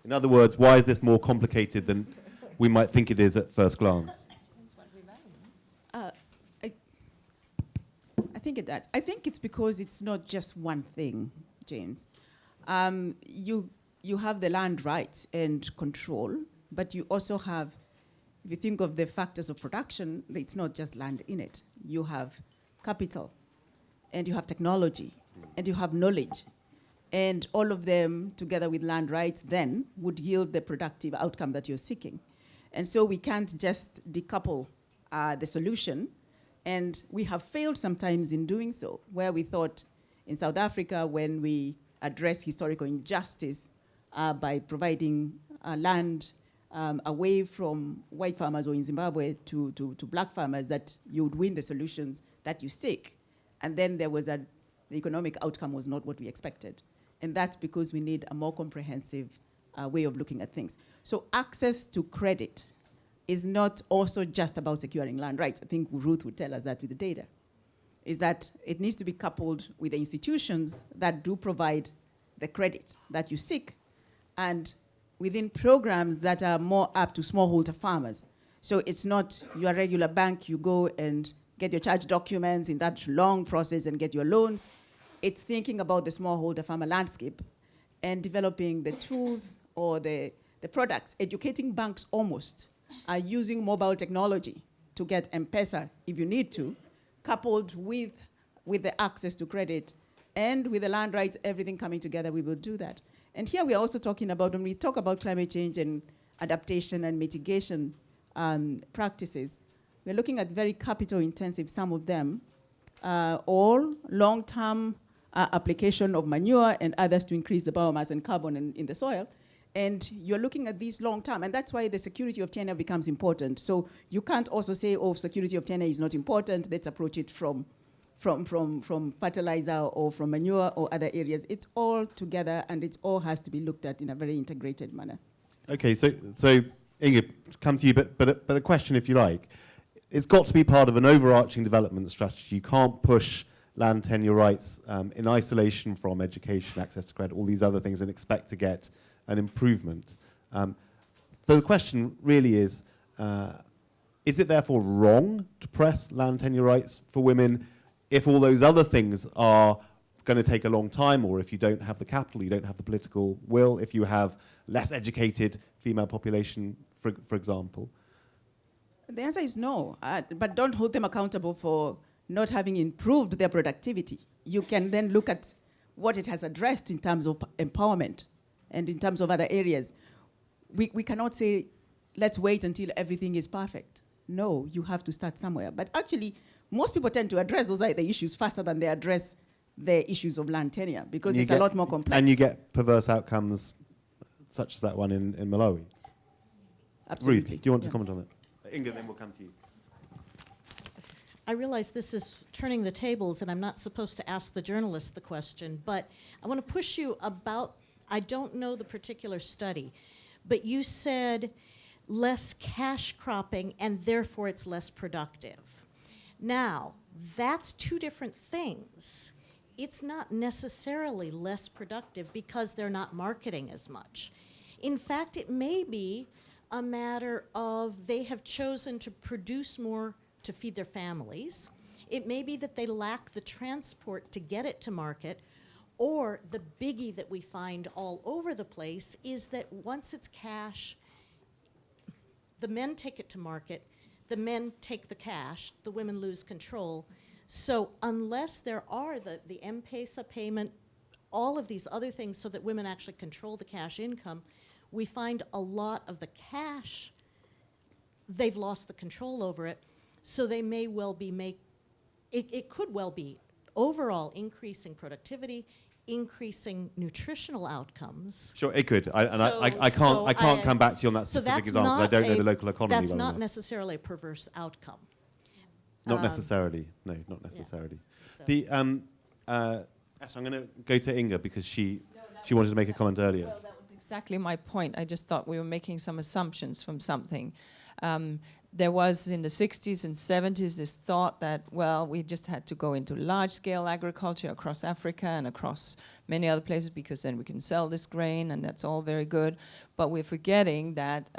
Speaker 1: In other words, why is this more complicated than we might think it is at first glance?
Speaker 5: I think it does. I think it's because it's not just one thing, James. You have the land rights and control, but you also have, if you think of the factors of production, it's not just land in it. You have capital, and you have technology, and you have knowledge. And all of them, together with land rights, then would yield the productive outcome that you're seeking. And so we can't just decouple the solution. And we have failed sometimes in doing so, where we thought in South Africa, when we address historical injustice by providing land away from white farmers, or in Zimbabwe to black farmers, that you would win the solutions that you seek. And then there was the economic outcome was not what we expected. And that's because we need a more comprehensive way of looking at things. So access to credit is not also just about securing land rights. I think Ruth would tell us that with the data, is that it needs to be coupled with the institutions that do provide the credit that you seek, and within programs that are more apt to smallholder farmers. So it's not your regular bank, you go and get your charge documents in that long process and get your loans. It's thinking about the smallholder farmer landscape and developing the tools or the products, educating banks almost, using mobile technology to get M-Pesa if you need to, coupled with the access to credit and with the land rights, everything coming together, we will do that. And here we are also talking about, when we talk about climate change and adaptation and mitigation practices, we're looking at very capital intensive, some of them, all long-term application of manure and others to increase the biomass and carbon in the soil. And you're looking at these long-term, and that's why the security of tenure becomes important. So you can't also say, oh, security of tenure is not important, let's approach it from fertilizer or from manure or other areas. It's all together, and it all has to be looked at in a very integrated manner.
Speaker 1: Okay, so Inge, come to you, but a question, if you like. It's got to be part of an overarching development strategy. You can't push land tenure rights in isolation from education, access to credit, all these other things, and expect to get an improvement. So the question really is it therefore wrong to press land tenure rights for women if all those other things are going to take a long time, or if you don't have the capital, you don't have the political will, if you have less educated female population, for example?
Speaker 5: The answer is no, but don't hold them accountable for not having improved their productivity. You can then look at what it has addressed in terms of empowerment and in terms of other areas. We cannot say, let's wait until everything is perfect. No, you have to start somewhere. But actually, most people tend to address those other issues faster than they address the issues of land tenure, because it's a lot more complex.
Speaker 1: And you get perverse outcomes such as that one in Malawi.
Speaker 5: Absolutely.
Speaker 1: Ruth, do you want to comment on that? Inga, then we'll come to you.
Speaker 3: I realize this is turning the tables, and I'm not supposed to ask the journalist the question, but I want to push you about, I don't know the particular study, but you said less cash cropping, and therefore it's less productive. Now, that's two different things. It's not necessarily less productive because they're not marketing as much. In fact, it may be a matter of they have chosen to produce more to feed their families. It may be that they lack the transport to get it to market, or the biggie that we find all over the place is that once it's cash, the men take it to market, the men take the cash, the women lose control. So unless there are the M-Pesa payment, all of these other things so that women actually control the cash income, we find a lot of the cash, they've lost the control over it. So they may well be it could well be overall increasing productivity, increasing nutritional outcomes.
Speaker 1: Sure, it could. I can't come back to you on that specific example. I don't know the local economy.
Speaker 3: That's
Speaker 1: well
Speaker 3: not
Speaker 1: enough.
Speaker 3: necessarily a perverse outcome.
Speaker 1: Not necessarily. No, not necessarily.
Speaker 3: Yeah, so.
Speaker 1: I'm going to go to Inga because she wanted to make a comment earlier.
Speaker 6: Well, that was exactly my point. I just thought we were making some assumptions from something. There was in the 60s and 70s this thought that, well, we just had to go into large-scale agriculture across Africa and across many other places because then we can sell this grain and that's all very good. But we're forgetting that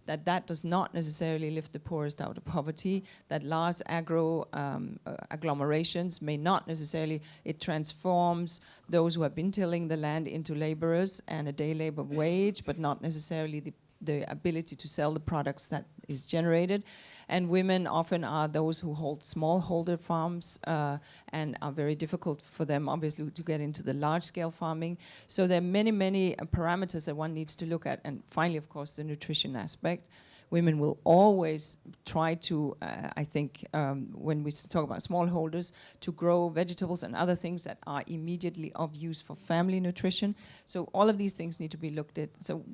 Speaker 6: that does not necessarily lift the poorest out of poverty, that large agglomerations may not necessarily, it transforms those who have been tilling the land into laborers and a day labor wage, but not necessarily the ability to sell the products that is generated. And women often are those who hold smallholder farms and are very difficult for them, obviously, to get into the large-scale farming. So there are many, many parameters that one needs to look at. And finally, of course, the nutrition aspect. Women will always try to, I think, when we talk about smallholders, to grow vegetables and other things that are immediately of use for family nutrition. So all of these things need to be looked at. So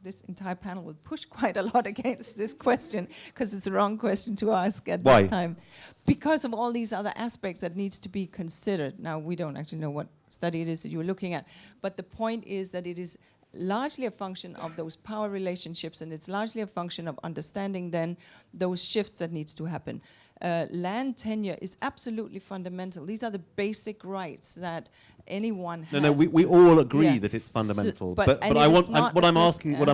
Speaker 6: this entire panel will push quite a lot against this question because it's the wrong question to ask at
Speaker 1: Why?
Speaker 6: this time. Because of all these other aspects that needs to be considered. Now, we don't actually know what study it is that you're looking at, but the point is that it is largely a function of those power relationships, and it's largely a function of understanding then those shifts that needs to happen. Land tenure is absolutely fundamental. These are the basic rights that anyone has.
Speaker 1: No, we all agree that it's fundamental.
Speaker 6: So,
Speaker 1: but I want what I'm asking you to do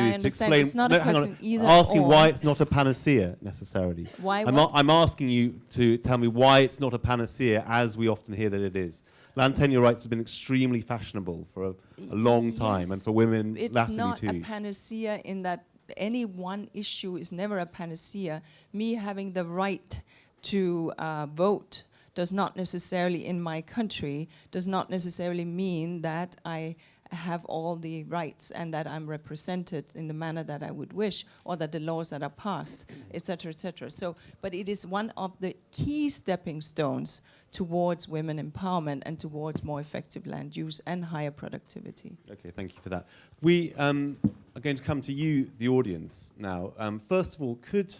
Speaker 1: is to explain.
Speaker 6: It's not a question either
Speaker 1: asking
Speaker 6: or.
Speaker 1: why it's not a panacea necessarily.
Speaker 6: Why
Speaker 1: I'm asking you to tell me why it's not a panacea, as we often hear that it is. Land tenure rights have been extremely fashionable for a long time,
Speaker 6: Yes,
Speaker 1: and for women
Speaker 6: it's
Speaker 1: latterly
Speaker 6: not
Speaker 1: too.
Speaker 6: a panacea in that any one issue is never a panacea. Me having the right to vote does not necessarily, in my country, does not necessarily mean that I have all the rights and that I'm represented in the manner that I would wish, or that the laws that are passed, etc., etc. So, but it is one of the key stepping stones towards women empowerment and towards more effective land use and higher productivity.
Speaker 1: Okay, thank you for that. We are going to come to you, the audience, now. First of all, could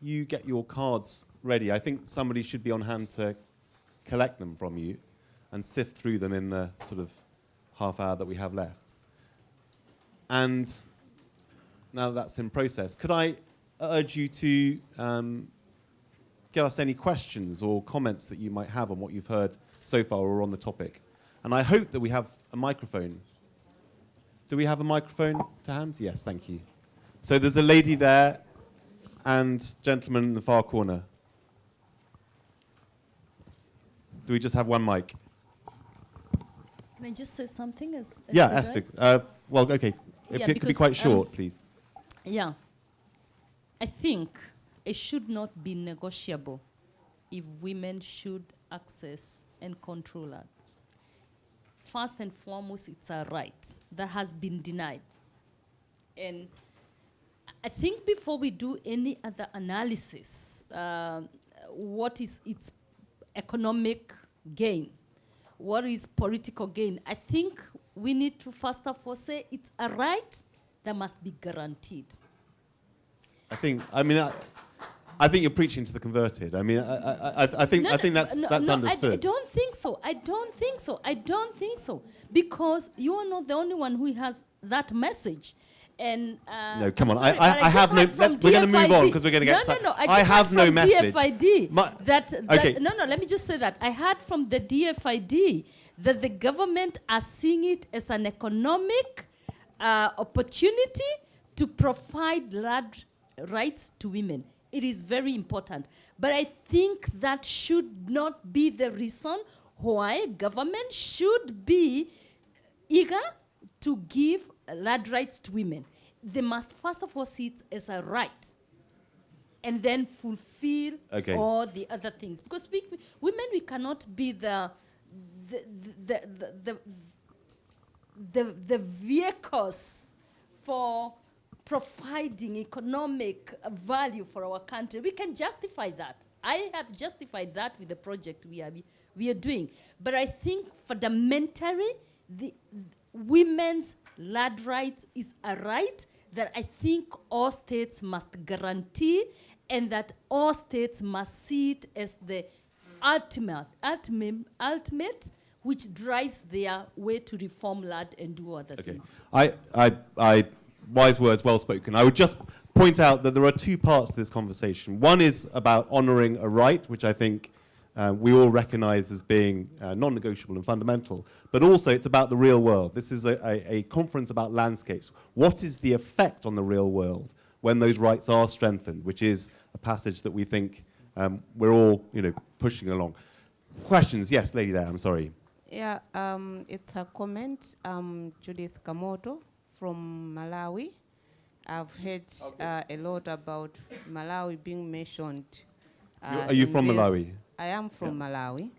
Speaker 1: you get your cards ready? I think somebody should be on hand to collect them from you and sift through them in the sort of half hour that we have left. And now that's in process, could I urge you to give us any questions or comments that you might have on what you've heard so far or on the topic. And I hope that we have a microphone. Do we have a microphone to hand? Yes, thank you. So there's a lady there and gentleman in the far corner. Do we just have one mic?
Speaker 4: Can I just say something?
Speaker 1: Yeah, Astill. Well, okay. If
Speaker 4: Yeah,
Speaker 1: it could be quite short, please.
Speaker 4: Yeah. I think it should not be negotiable if women should access and control land. First and foremost, it's a right that has been denied. And I think before we do any other analysis, what is its economic gain? What is political gain? I think we need to first of all say it's a right that must be guaranteed.
Speaker 1: I think you're preaching to the converted. I mean, I think that's understood.
Speaker 4: I don't think so. I don't think so. Because you are not the only one who has that message. And
Speaker 1: no, come on.
Speaker 4: Sorry,
Speaker 1: I have no. We're going to move on because we're going to get.
Speaker 4: No.
Speaker 1: I have no message.
Speaker 4: DFID.
Speaker 1: Okay.
Speaker 4: No. Let me just say that I heard from the DFID that the government are seeing it as an economic opportunity to provide land rights to women. It is very important. But I think that should not be the reason why government should be eager to give land rights to women. They must first of all see it as a right and then fulfill all the other things. Because women, we cannot be the vehicles for providing economic value for our country. We can justify that. I have justified that with the project we are doing. But I think fundamentally, the women's land rights is a right that I think all states must guarantee, and that all states must see it as the ultimate, which drives their way to reform land and do other things.
Speaker 1: I wise words, well spoken. I would just point out that there are two parts to this conversation. One is about honouring a right, which I think we all recognise as being non-negotiable and fundamental, but also it's about the real world. This is a conference about landscapes. What is the effect on the real world when those rights are strengthened, which is a passage that we think we're all pushing along. Questions? Yes, lady there, I'm sorry.
Speaker 8: Yeah, it's a comment. Judith Kamoto from Malawi. I've heard a lot about Malawi being mentioned.
Speaker 1: Are you from Malawi?
Speaker 8: I am from Malawi.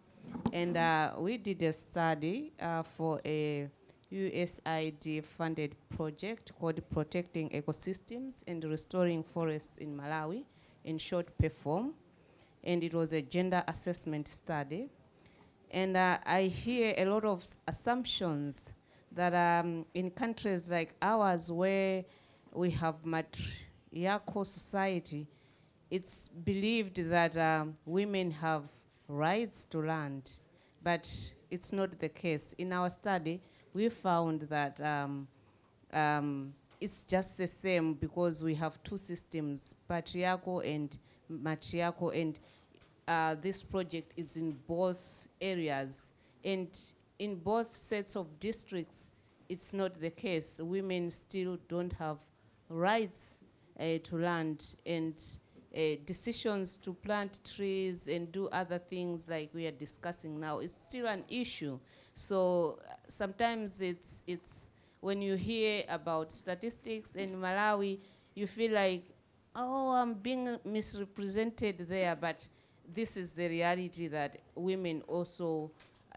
Speaker 8: And we did a study for a USAID-funded project called Protecting Ecosystems and Restoring Forests in Malawi, in short, PERFORM. And it was a gender assessment study. And I hear a lot of assumptions that in countries like ours, where we have matriarchal society, it's believed that women have rights to land, but it's not the case. In our study, we found that it's just the same because we have two systems, patriarchal and matriarchal, and this project is in both areas. And in both sets of districts, it's not the case. Women still don't have rights to land, and decisions to plant trees and do other things like we are discussing now is still an issue. So sometimes it's when you hear about statistics in Malawi, you feel like, oh, I'm being misrepresented there, but this is the reality that women also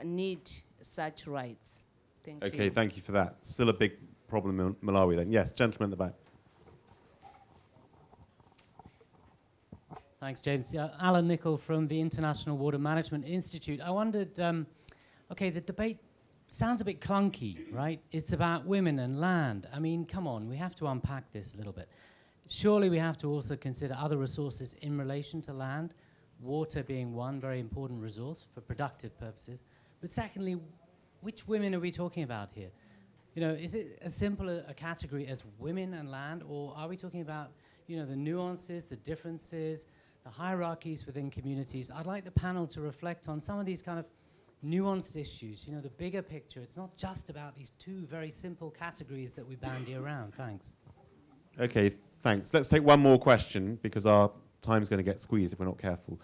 Speaker 8: need such rights. Thank you.
Speaker 1: Okay, thank you for that. Still a big problem in Malawi then. Yes, gentleman in the back.
Speaker 9: Thanks, James. Alan Nichol from the International Water Management Institute. I wondered, okay, the debate sounds a bit clunky, right? It's about women and land. I mean, come on, we have to unpack this a little bit. Surely we have to also consider other resources in relation to land, water being one very important resource for productive purposes. But secondly, which women are we talking about here? You know, is it as simple a category as women and land, or are we talking about, you know, the nuances, the differences, the hierarchies within communities. I'd like the panel to reflect on some of these kind of nuanced issues, you know, the bigger picture. It's not just about these two very simple categories that we bandy around. Thanks.
Speaker 1: Okay, thanks. Let's take one more question because our time's going to get squeezed if we're not careful.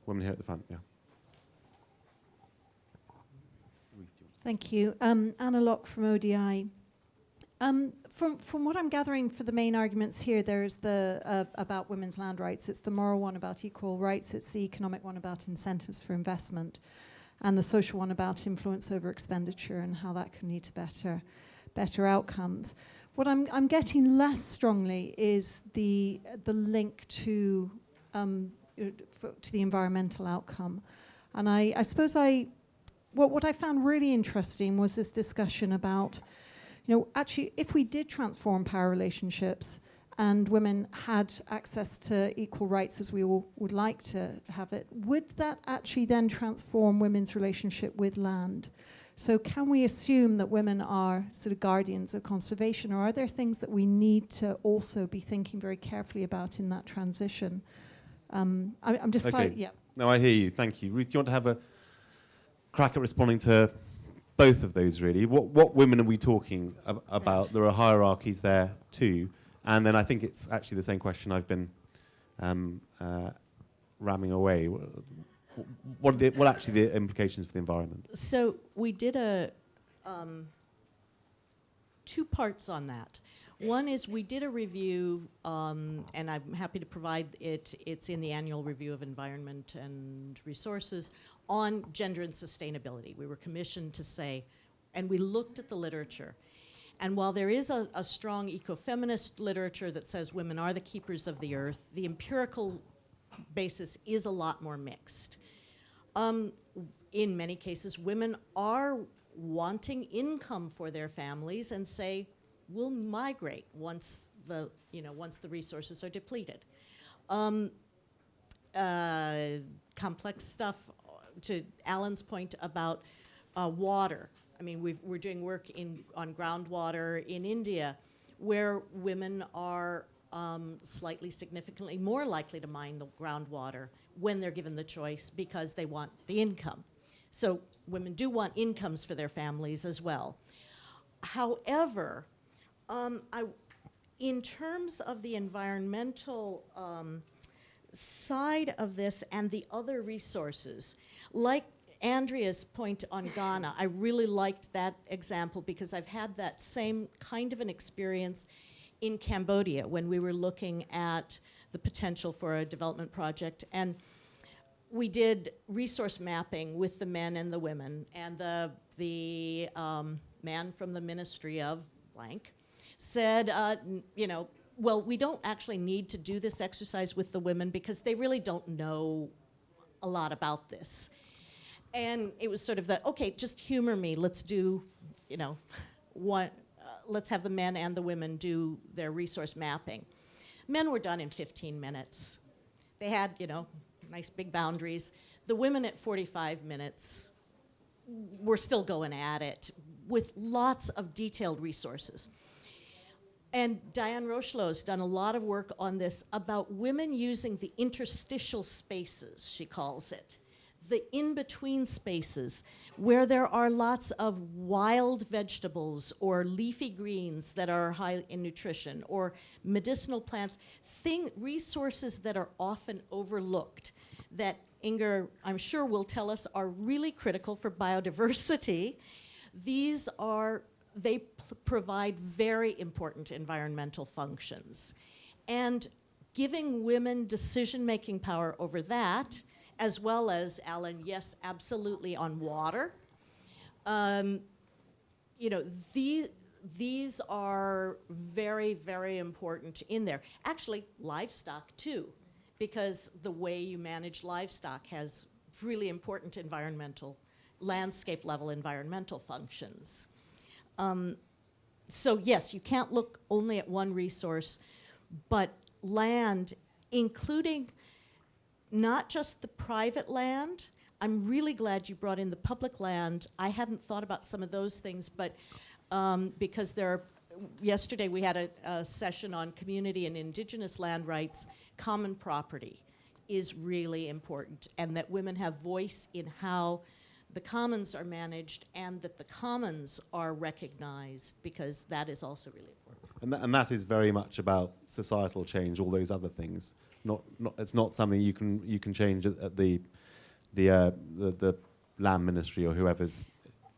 Speaker 1: Woman here at the front, yeah.
Speaker 10: Thank you. Anna Locke from ODI. From what I'm gathering for the main arguments here, there's the about women's land rights. It's the moral one about equal rights. It's the economic one about incentives for investment, and the social one about influence over expenditure and how that can lead to better outcomes. What I'm getting less strongly is the link to the environmental outcome, and I suppose what I found really interesting was this discussion about, you know, actually, if we did transform power relationships and women had access to equal rights as we all would like to have it, would that actually then transform women's relationship with land? So can we assume that women are sort of guardians of conservation, or are there things that we need to also be thinking very carefully about in that transition? I'm just
Speaker 1: Okay.
Speaker 10: yeah.
Speaker 1: No, I hear you. Thank you. Ruth, do you want to have a crack at responding to both of those, really? What women are we talking about? There are hierarchies there too. And then I think it's actually the same question I've been ramming away. What are actually the implications for the environment?
Speaker 3: So we did two parts on that. One is we did a review, and I'm happy to provide it. It's in the annual review of environment and resources on gender and sustainability. We were commissioned to say, and we looked at the literature. And while there is a strong ecofeminist literature that says women are the keepers of the earth, the empirical basis is a lot more mixed. In many cases, women are wanting income for their families and say, we'll migrate once the resources are depleted. Complex stuff, to Alan's point about water. I mean, we're doing work on groundwater in India, where women are slightly significantly more likely to mine the groundwater when they're given the choice because they want the income. So women do want incomes for their families as well. However, in terms of the environmental side of this and the other resources, like Andrea's point on Ghana, I really liked that example because I've had that same kind of an experience in Cambodia when we were looking at the potential for a development project. And we did resource mapping with the men and the women, and the man from the Ministry of blank said, well, we don't actually need to do this exercise with the women because they really don't know a lot about this. And it was sort of okay, just humor me. Let's do, let's have the men and the women do their resource mapping. Men were done in 15 minutes. They had, nice big boundaries. The women at 45 minutes were still going at it with lots of detailed resources. And Diane Rochelot's done a lot of work on this about women using the interstitial spaces, she calls it. The in-between spaces where there are lots of wild vegetables or leafy greens that are high in nutrition or medicinal plants, resources that are often overlooked that Inger, I'm sure, will tell us are really critical for biodiversity. They provide very important environmental functions. And giving women decision-making power over that, as well as, Alan, yes, absolutely, on water. These are very, very important in there. Actually, livestock, too, because the way you manage livestock has really important landscape-level environmental functions. So yes, you can't look only at one resource, but land, including not just the private land. I'm really glad you brought in the public land. I hadn't thought about some of those things, but because yesterday we had a session on community and indigenous land rights, common property. is really important, and that women have voice in how the commons are managed, and that the commons are recognized, because that is also really important.
Speaker 1: And that is very much about societal change, all those other things. It's not something you can change at the land ministry or whoever's.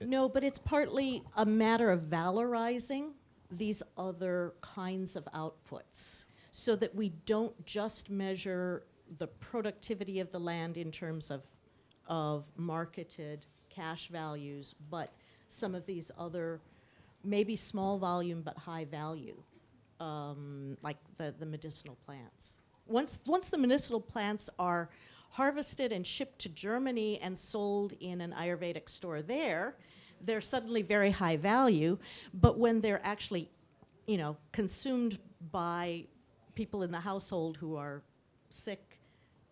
Speaker 3: No, but it's partly a matter of valorizing these other kinds of outputs, so that we don't just measure the productivity of the land in terms of marketed cash values, but some of these other, maybe small volume but high value, like the medicinal plants. Once the medicinal plants are harvested and shipped to Germany and sold in an Ayurvedic store there, they're suddenly very high value. But when they're actually, consumed by people in the household who are sick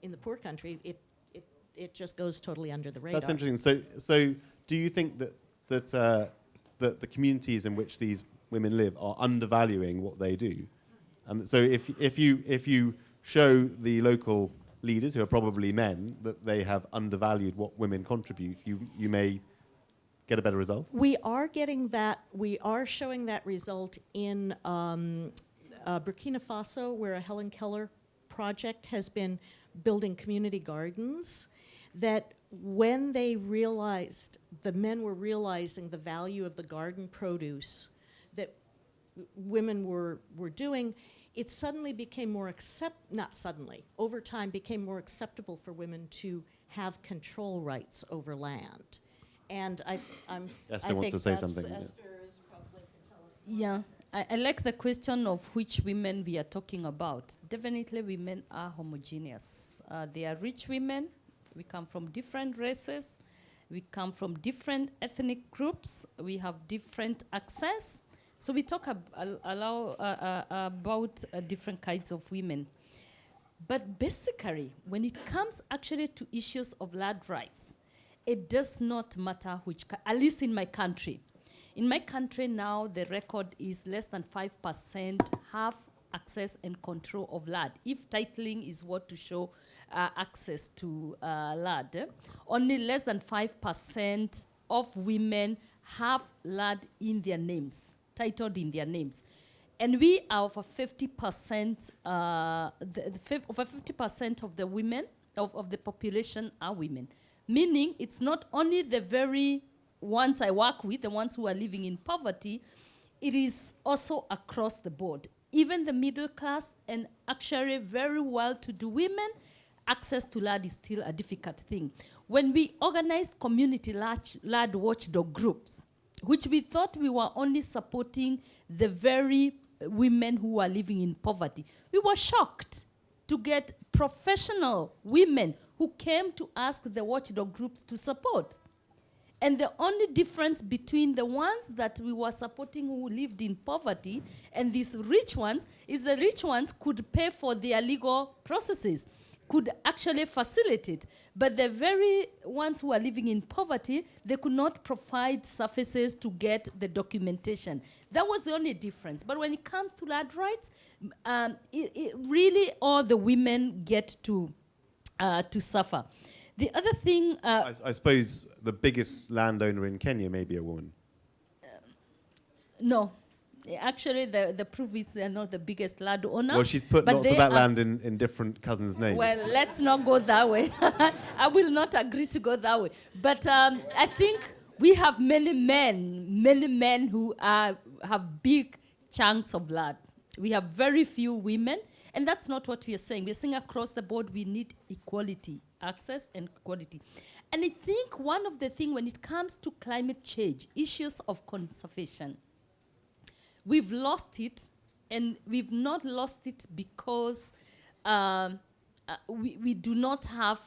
Speaker 3: in the poor country, it just goes totally under the radar.
Speaker 1: That's interesting. So do you think that the communities in which these women live are undervaluing what they do? And so if you show the local leaders, who are probably men, that they have undervalued what women contribute, you may get a better result?
Speaker 3: We are getting that. We are showing that result in Burkina Faso, where a Helen Keller project has been building community gardens, that when they realized, the men were realizing the value of the garden produce that women were doing, it suddenly became more over time became more acceptable for women to have control rights over land. And
Speaker 1: Esther wants to say something.
Speaker 3: Esther is probably can tell us.
Speaker 4: Yeah, I like the question of which women we are talking about. Definitely women are homogeneous. They are rich women. We come from different races. We come from different ethnic groups. We have different access. So we talk about different kinds of women. But basically, when it comes actually to issues of land rights, it does not matter which, at least in my country. In my country now, the record is less than 5% have access and control of land, if titling is what to show access to land. Only less than 5% of women have land in their names, titled in their names. And we are over 50%, over 50% of the women, of the population are women. Meaning it's not only the very ones I work with, the ones who are living in poverty, it is also across the board. Even the middle class and actually very well-to-do women, access to land is still a difficult thing. When we organized community land watchdog groups, which we thought we were only supporting the very women who are living in poverty, we were shocked to get professional women who came to ask the watchdog groups to support. And the only difference between the ones that we were supporting who lived in poverty and these rich ones is the rich ones could pay for their legal processes, could actually facilitate. But the very ones who are living in poverty, they could not provide services to get the documentation. That was the only difference. But when it comes to land rights, it really all the women get to suffer. The other thing...
Speaker 1: I suppose the biggest landowner in Kenya may be a woman.
Speaker 4: No. Actually, the proof is they're not the biggest landowners.
Speaker 1: Well, she's put lots of that land in different cousins' names.
Speaker 4: Well, let's not go that way. I will not agree to go that way. But I think we have many men who have big chunks of land. We have very few women, and that's not what we are saying. We're saying across the board we need equality, access and equality. And I think one of the things when it comes to climate change, issues of conservation, we've lost it, and we've not lost it because we do not have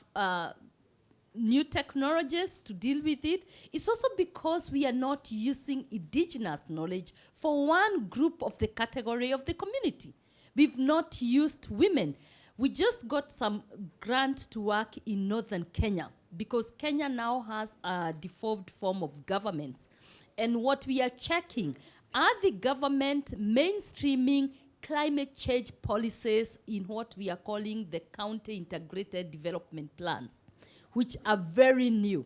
Speaker 4: new technologies to deal with it. It's also because we are not using indigenous knowledge for one group of the category of the community. We've not used women. We just got some grant to work in northern Kenya because Kenya now has a devolved form of governments. And what we are checking, are the government mainstreaming climate change policies in what we are calling the county integrated development plans, which are very new.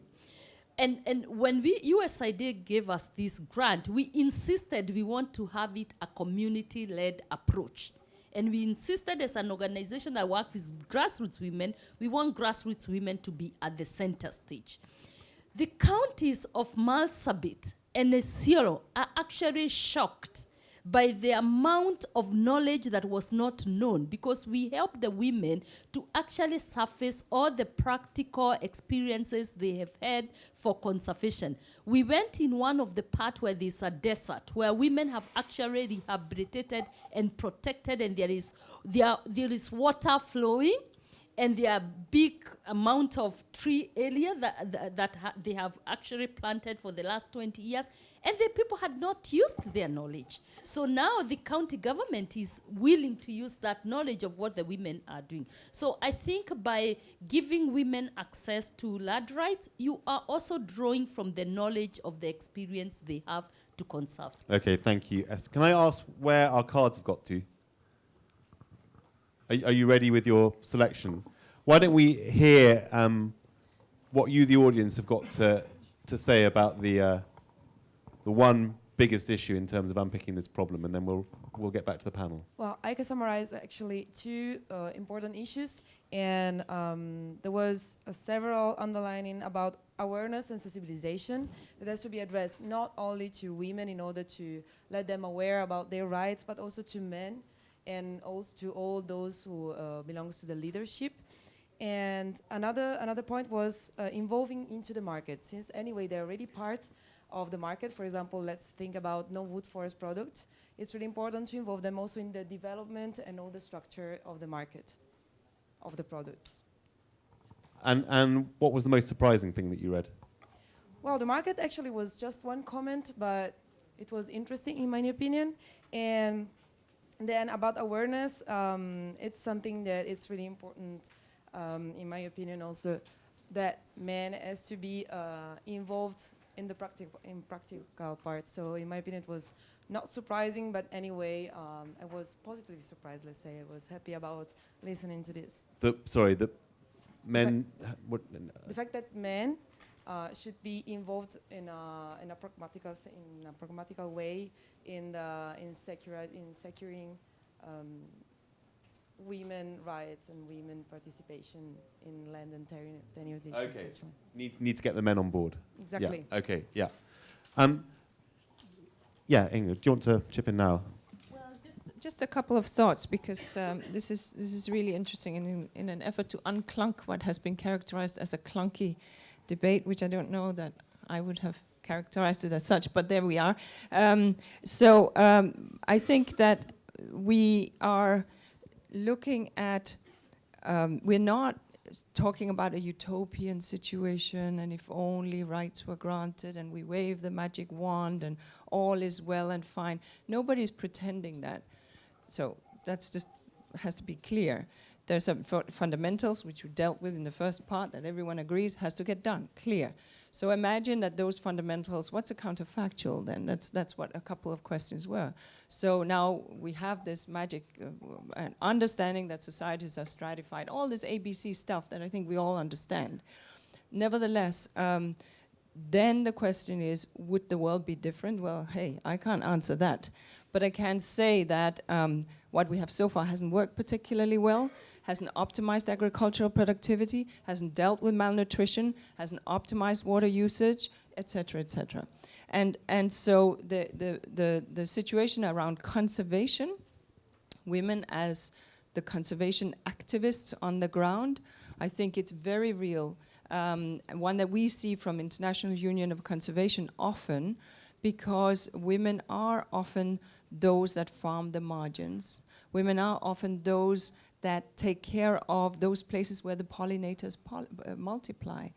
Speaker 4: And when USAID gave us this grant, we insisted we want to have it a community-led approach. And we insisted as an organization that works with grassroots women, we want grassroots women to be at the center stage. The counties of Marsabit and Isiolo are actually shocked by the amount of knowledge that was not known, because we help the women to actually surface all the practical experiences they have had for conservation. We went in one of the parts where there's a desert, where women have actually rehabilitated and protected, and there is water flowing, and there are big amount of tree area that they have actually planted for the last 20 years, and the people had not used their knowledge. So now the county government is willing to use that knowledge of what the women are doing. So I think by giving women access to land rights, you are also drawing from the knowledge of the experience they have to conserve.
Speaker 1: Okay, thank you. Can I ask where our cards have got to? Are you ready with your selection? Why don't we hear what you, the audience, have got to say about the one biggest issue in terms of unpicking this problem, and then we'll get back to the panel.
Speaker 11: Well, I can summarize actually two important issues, and there was several underlining about awareness and sensibilization that has to be addressed not only to women in order to let them aware about their rights, but also to men, and also to all those who belongs to the leadership. And another point was involving into the market, since anyway they're already part of the market. For example, let's think about no-wood forest products. It's really important to involve them also in the development and all the structure of the market of the products.
Speaker 1: And what was the most surprising thing that you read?
Speaker 11: Well, the market actually was just one comment, but it was interesting in my opinion. And then about awareness, it's something that is really important, in my opinion also, that men has to be involved in the practical part. So in my opinion it was not surprising, but anyway, I was positively surprised, let's say. I was happy about listening to this.
Speaker 1: The men...
Speaker 11: The fact that men should be involved in a pragmatical way in securing women rights and women participation in land and tenure issues.
Speaker 1: Okay. Need to get the men on board.
Speaker 11: Exactly.
Speaker 1: Yeah. Okay. Yeah. Yeah, Ingrid, do you want to chip in now?
Speaker 6: Well, just a couple of thoughts, because this is really interesting in an effort to unclunk what has been characterized as a clunky debate, which I don't know that I would have characterized it as such, but there we are. I think that we are looking at, we're not talking about a utopian situation and if only rights were granted and we wave the magic wand and all is well and fine. Nobody's pretending that. So that's just has to be clear. There's some fundamentals which we dealt with in the first part that everyone agrees has to get done, clear. So imagine that those fundamentals, what's a counterfactual then? That's what a couple of questions were. So now we have this magic understanding that societies are stratified, all this ABC stuff that I think we all understand. Nevertheless, then the question is, would the world be different? Well, hey, I can't answer that. But I can say that what we have so far hasn't worked particularly well, hasn't optimized agricultural productivity, hasn't dealt with malnutrition, hasn't optimized water usage, etc., etc. And so the situation around conservation, women as the conservation activists on the ground, I think it's very real. One that we see from International Union of Conservation often, because women are often those that farm the margins. Women are often those that take care of those places where the pollinators multiply.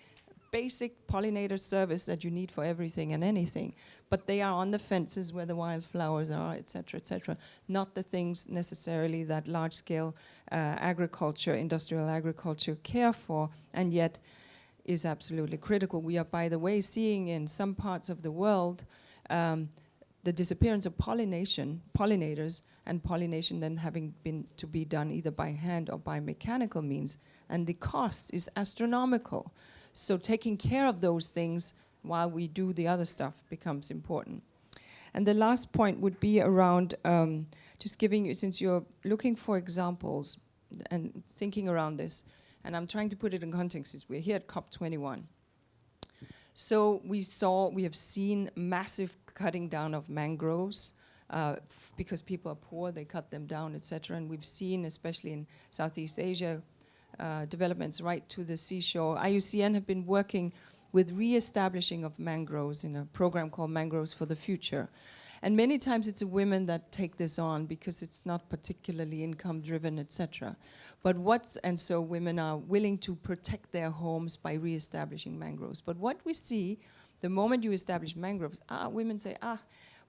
Speaker 6: Basic pollinator service that you need for everything and anything. But they are on the fences where the wildflowers are, etc., etc. Not the things necessarily that large-scale agriculture, industrial agriculture care for, and yet is absolutely critical. We are, by the way, seeing in some parts of the world the disappearance of pollinators, and pollination then having been to be done either by hand or by mechanical means, and the cost is astronomical. So taking care of those things while we do the other stuff becomes important. And the last point would be around just giving you, since you're looking for examples and thinking around this, and I'm trying to put it in context, since we're here at COP21. So we have seen massive cutting down of mangroves because people are poor, they cut them down, etc. And we've seen, especially in Southeast Asia, developments right to the seashore. IUCN have been working with re-establishing of mangroves in a program called Mangroves for the Future. And many times it's the women that take this on because it's not particularly income driven, etc. And so women are willing to protect their homes by re-establishing mangroves. But what we see, the moment you establish mangroves, women say,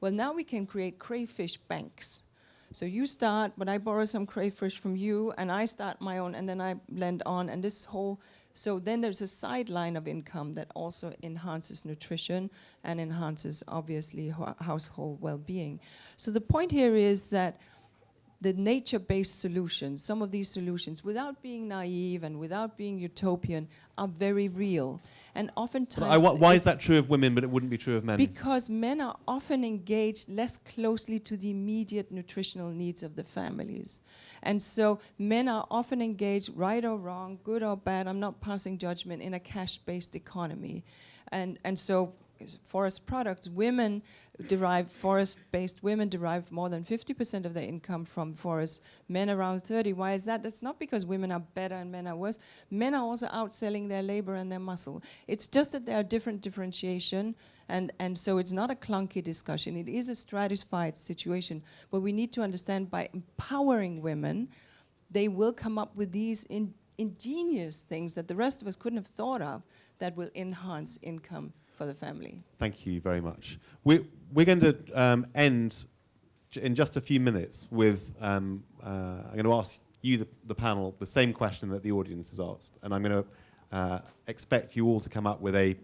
Speaker 6: well, now we can create crayfish banks. So you start, but I borrow some crayfish from you, and I start my own, and then I lend on, and this whole, so then there's a sideline of income that also enhances nutrition and enhances, obviously, household well-being. So the point here is that the nature-based solutions, some of these solutions, without being naive and without being utopian, are very real. And oftentimes...
Speaker 1: Why is that true of women, but it wouldn't be true of men?
Speaker 6: Because men are often engaged less closely to the immediate nutritional needs of the families. And so men are often engaged, right or wrong, good or bad, I'm not passing judgment, in a cash-based economy. And so forest products, forest-based women derive more than 50% of their income from forests, men around 30. Why is that? That's not because women are better and men are worse. Men are also outselling their labor and their muscle. It's just that there are different differentiation, and so it's not a clunky discussion. It is a stratified situation, but we need to understand by empowering women, they will come up with these ingenious things that the rest of us couldn't have thought of that will enhance income for the family.
Speaker 1: Thank you very much. We're going to end in just a few minutes with, I'm going to ask you, the panel, the same question that the audience has asked. And I'm going to expect you all to come up with a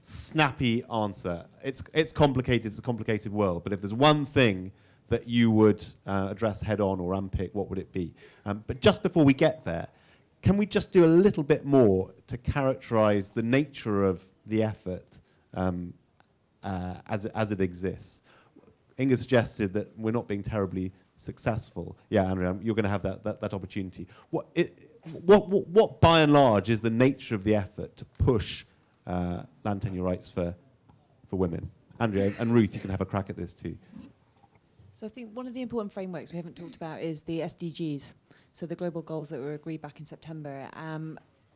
Speaker 1: snappy answer. It's complicated, it's a complicated world, but if there's one thing that you would address head on or unpick, what would it be? But just before we get there, can we just do a little bit more to characterize the nature of the effort as it exists? Inga suggested that we're not being terribly successful. Yeah, Andrea, you're going to have that opportunity. What by and large is the nature of the effort to push land tenure rights for women? Andrea and Ruth, you can have a crack at this too.
Speaker 7: So I think one of the important frameworks we haven't talked about is the SDGs, so the global goals that were agreed back in September.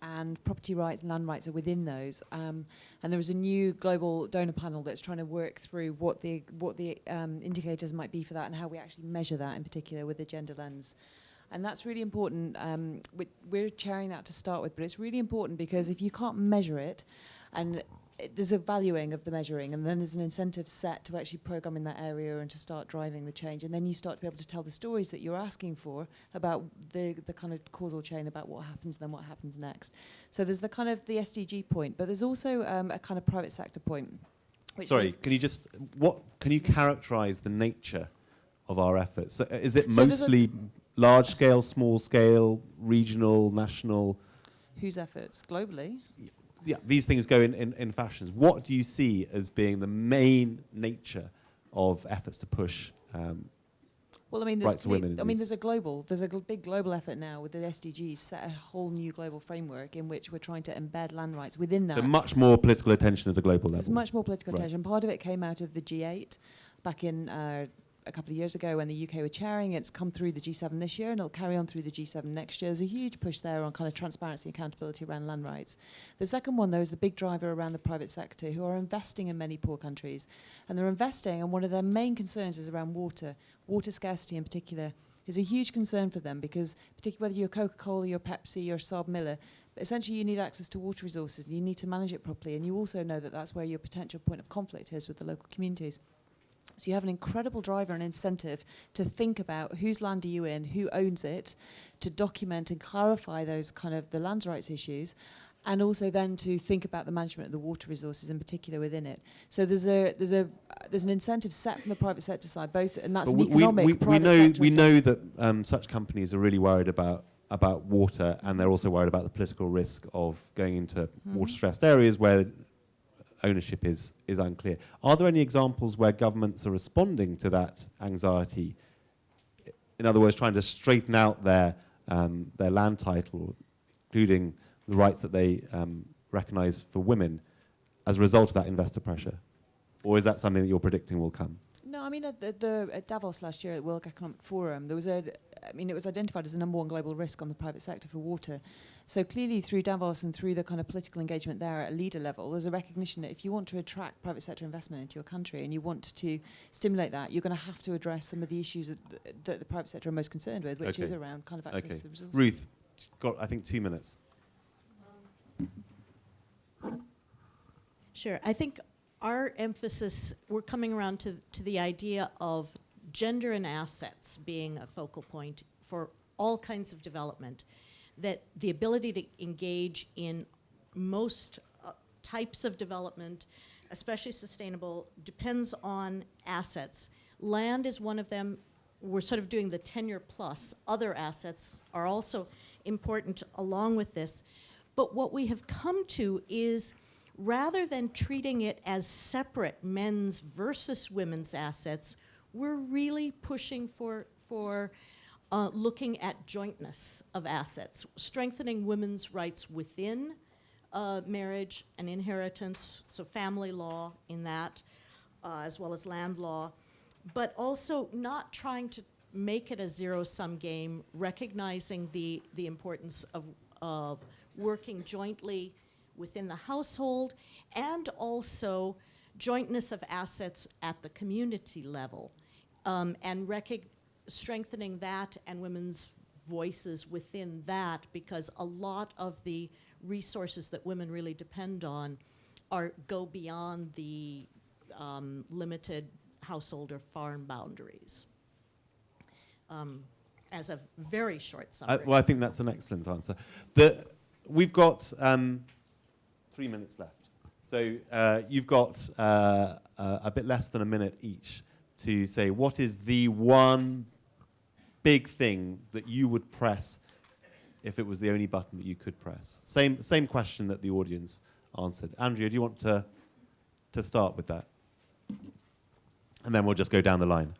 Speaker 7: And property rights and land rights are within those. And there is a new global donor panel that's trying to work through what the indicators might be for that and how we actually measure that, in particular with the gender lens. And that's really important. We're chairing that to start with, but it's really important because if you can't measure it, and there's a valuing of the measuring, and then there's an incentive set to actually program in that area and to start driving the change. And then you start to be able to tell the stories that you're asking for about the kind of causal chain about what happens, then what happens next. So there's the kind of the SDG point, but there's also a kind of private sector point.
Speaker 1: Sorry, can you characterize the nature of our efforts? So is it mostly large scale, small scale, regional, national?
Speaker 7: Whose efforts? Globally?
Speaker 1: Yeah, these things go in fashions. What do you see as being the main nature of efforts to push
Speaker 7: well, I mean,
Speaker 1: rights of women?
Speaker 7: there's a big global effort now with the SDGs, set a whole new global framework in which we're trying to embed land rights within that.
Speaker 1: So much more political attention at a global level.
Speaker 7: There's much more political attention. Part of it came out of the G8 back in a couple of years ago when the UK were chairing. It's come through the G7 this year, and it'll carry on through the G7 next year. There's a huge push there on kind of transparency and accountability around land rights. The second one, though, is the big driver around the private sector, who are investing in many poor countries. And they're investing, and one of their main concerns is around water. Water scarcity in particular is a huge concern for them because, particularly whether you're Coca-Cola, you're Pepsi, you're Saab Miller, essentially you need access to water resources and you need to manage it properly. And you also know that that's where your potential point of conflict is with the local communities. So you have an incredible driver and incentive to think about whose land are you in, who owns it, to document and clarify those kind of the land rights issues. and also then to think about the management of the water resources in particular within it. So there's an incentive set from the private sector side, both, and that's
Speaker 1: But
Speaker 7: an economic private sector
Speaker 1: we know
Speaker 7: incentive.
Speaker 1: that such companies are really worried about water, and they're also worried about the political risk of going into water-stressed areas where ownership is unclear. Are there any examples where governments are responding to that anxiety? In other words, trying to straighten out their land title, including the rights that they recognise for women, as a result of that investor pressure? Or is that something that you're predicting will come?
Speaker 7: No, I mean, at Davos last year at the World Economic Forum, it was identified as the #1 global risk on the private sector for water. So clearly through Davos and through the kind of political engagement there at a leader level, there's a recognition that if you want to attract private sector investment into your country and you want to stimulate that, you're going to have to address some of the issues that the private sector are most concerned with, which is around kind of access to the resources.
Speaker 1: Ruth, got, I think, 2 minutes.
Speaker 3: Sure. I think our emphasis, we're coming around to the idea of gender and assets being a focal point for all kinds of development, that the ability to engage in most types of development, especially sustainable, depends on assets. Land is one of them. We're sort of doing the tenure plus. Other assets are also important along with this. But what we have come to is, rather than treating it as separate men's versus women's assets, we're really pushing for looking at jointness of assets, strengthening women's rights within marriage and inheritance, so family law in that, as well as land law, but also not trying to make it a zero-sum game, recognizing the importance of working jointly within the household, and also jointness of assets at the community level, and strengthening that and women's voices within that, because a lot of the resources that women really depend on go beyond the limited household or farm boundaries. As a very short summary.
Speaker 1: Well, I think that's an excellent answer. We've got 3 minutes left. So you've got a bit less than a minute each to say what is the one big thing that you would press if it was the only button that you could press. Same question that the audience answered. Andrea, do you want to start with that? And then we'll just go down the line.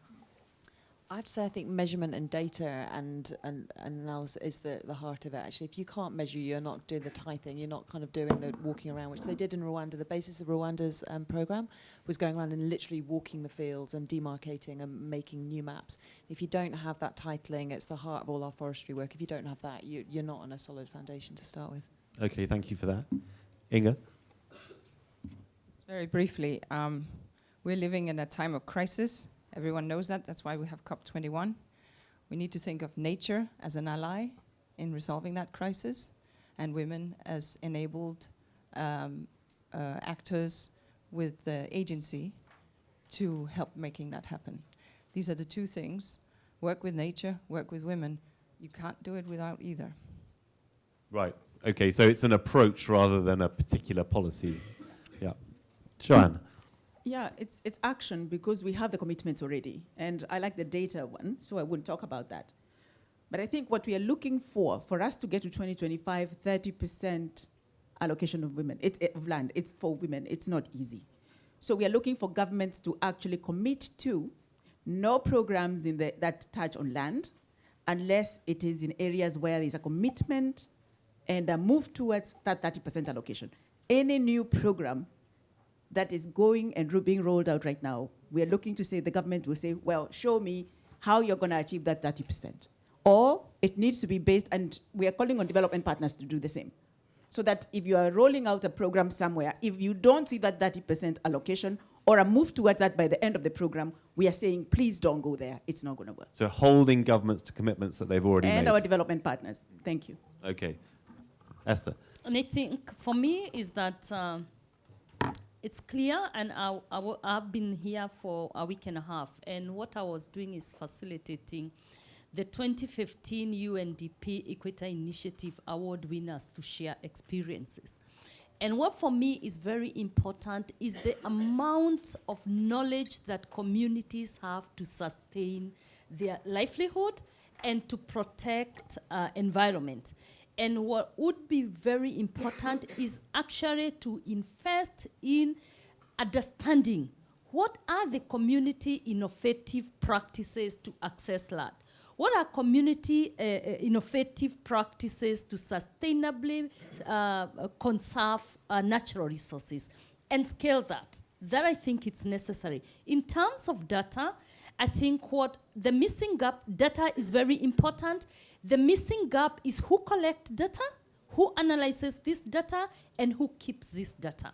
Speaker 7: I have to say, I think measurement and data and analysis is the heart of it. Actually, if you can't measure, you're not doing the typing, you're not kind of doing the walking around, which they did in Rwanda. The basis of Rwanda's program was going around and literally walking the fields and demarcating and making new maps. If you don't have that titling, it's the heart of all our forestry work. If you don't have that, you're not on a solid foundation to start with.
Speaker 1: Okay, thank you for that. Inga?
Speaker 6: Just very briefly, we're living in a time of crisis. Everyone knows that. That's why we have COP21. We need to think of nature as an ally in resolving that crisis, and women as enabled actors with the agency to help making that happen. These are the two things. Work with nature, work with women. You can't do it without either.
Speaker 1: Right. Okay, so it's an approach rather than a particular policy. Yeah. Joan?
Speaker 5: Yeah, it's action, because we have the commitments already. And I like the data one, so I wouldn't talk about that. But I think what we are looking for us to get to 2025, 30% allocation of women, of land, it's for women, it's not easy. So we are looking for governments to actually commit to no programs that touch on land, unless it is in areas where there's a commitment and a move towards that 30% allocation. Any new program that is going and being rolled out right now, we are looking to say, the government will say, well, show me how you're going to achieve that 30%. Or it needs to be based, and we are calling on development partners to do the same. So that if you are rolling out a program somewhere, if you don't see that 30% allocation or a move towards that by the end of the program, we are saying, please don't go there. It's not going to work.
Speaker 1: So holding governments to commitments that they've already made.
Speaker 5: And our development partners. Thank you.
Speaker 1: Okay. Esther?
Speaker 4: And I think for me is that it's clear, and I've been here for a week and a half, and what I was doing is facilitating the 2015 UNDP Equator Initiative Award winners to share experiences. And what for me is very important is the amount of knowledge that communities have to sustain their livelihood and to protect environment. And what would be very important is actually to invest in understanding what are the community innovative practices to access land. What are community innovative practices to sustainably conserve natural resources and scale that? That I think it's necessary. In terms of data, I think what the missing gap, data is very important. The missing gap is who collects data, who analyzes this data, and who keeps this data.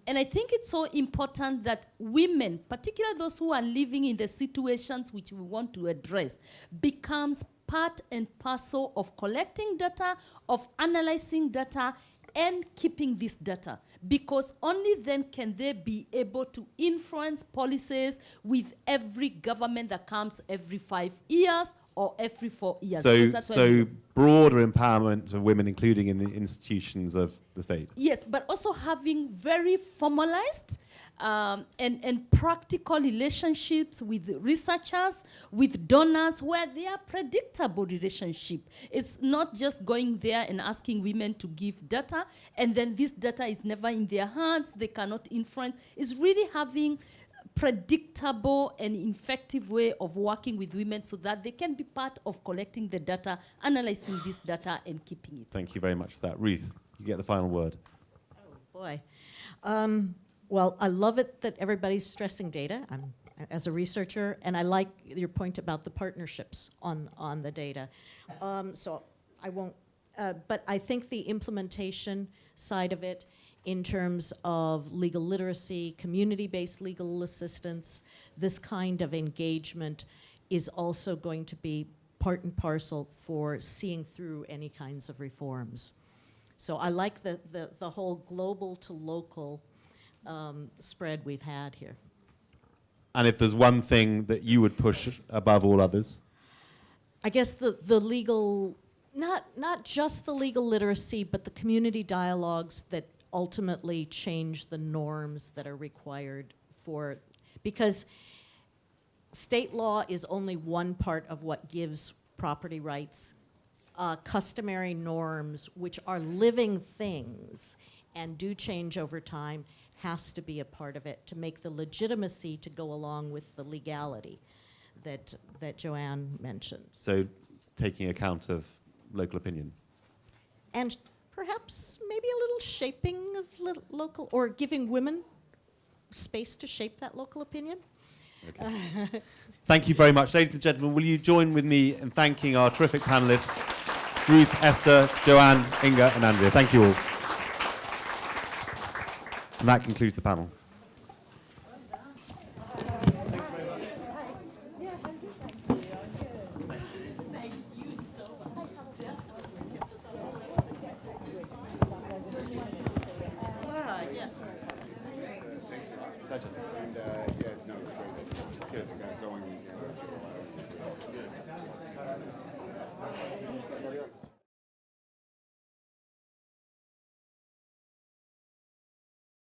Speaker 4: And I think it's so important that women, particularly those who are living in the situations which we want to address, becomes part and parcel of collecting data, of analyzing data, and keeping this data. Because only then can they be able to influence policies with every government that comes every 5 years or every 4 years.
Speaker 1: So broader empowerment of women, including in the institutions of the state.
Speaker 4: Yes, but also having very formalized and practical relationships with researchers, with donors, where they are predictable relationship. It's not just going there and asking women to give data, and then this data is never in their hands, they cannot influence. It's really having predictable and effective way of working with women so that they can be part of collecting the data, analyzing this data, and keeping it.
Speaker 1: Thank you very much for that. Ruth, you get the final word.
Speaker 3: Oh, boy. Well, I love it that everybody's stressing data. I'm as a researcher, and I like your point about the partnerships on the data. So I won't, but I think the implementation side of it in terms of legal literacy, community-based legal assistance, this kind of engagement is also going to be part and parcel for seeing through any kinds of reforms. So I like the whole global to local spread we've had here.
Speaker 1: And if there's one thing that you would push above all others?
Speaker 3: I guess the legal, not just the legal literacy, but the community dialogues that ultimately change the norms that are required for, because state law is only one part of what gives property rights. Customary norms, which are living things and do change over time, has to be a part of it to make the legitimacy to go along with the legality that Joanne mentioned.
Speaker 1: So taking account of local opinion.
Speaker 3: And perhaps maybe a little shaping of local, or giving women space to shape that local opinion.
Speaker 1: Okay. Thank you very much. Ladies and gentlemen, will you join with me in thanking our terrific panelists, Ruth, Esther, Joanne, Inga, and Andrea. Thank you all. And that concludes the panel.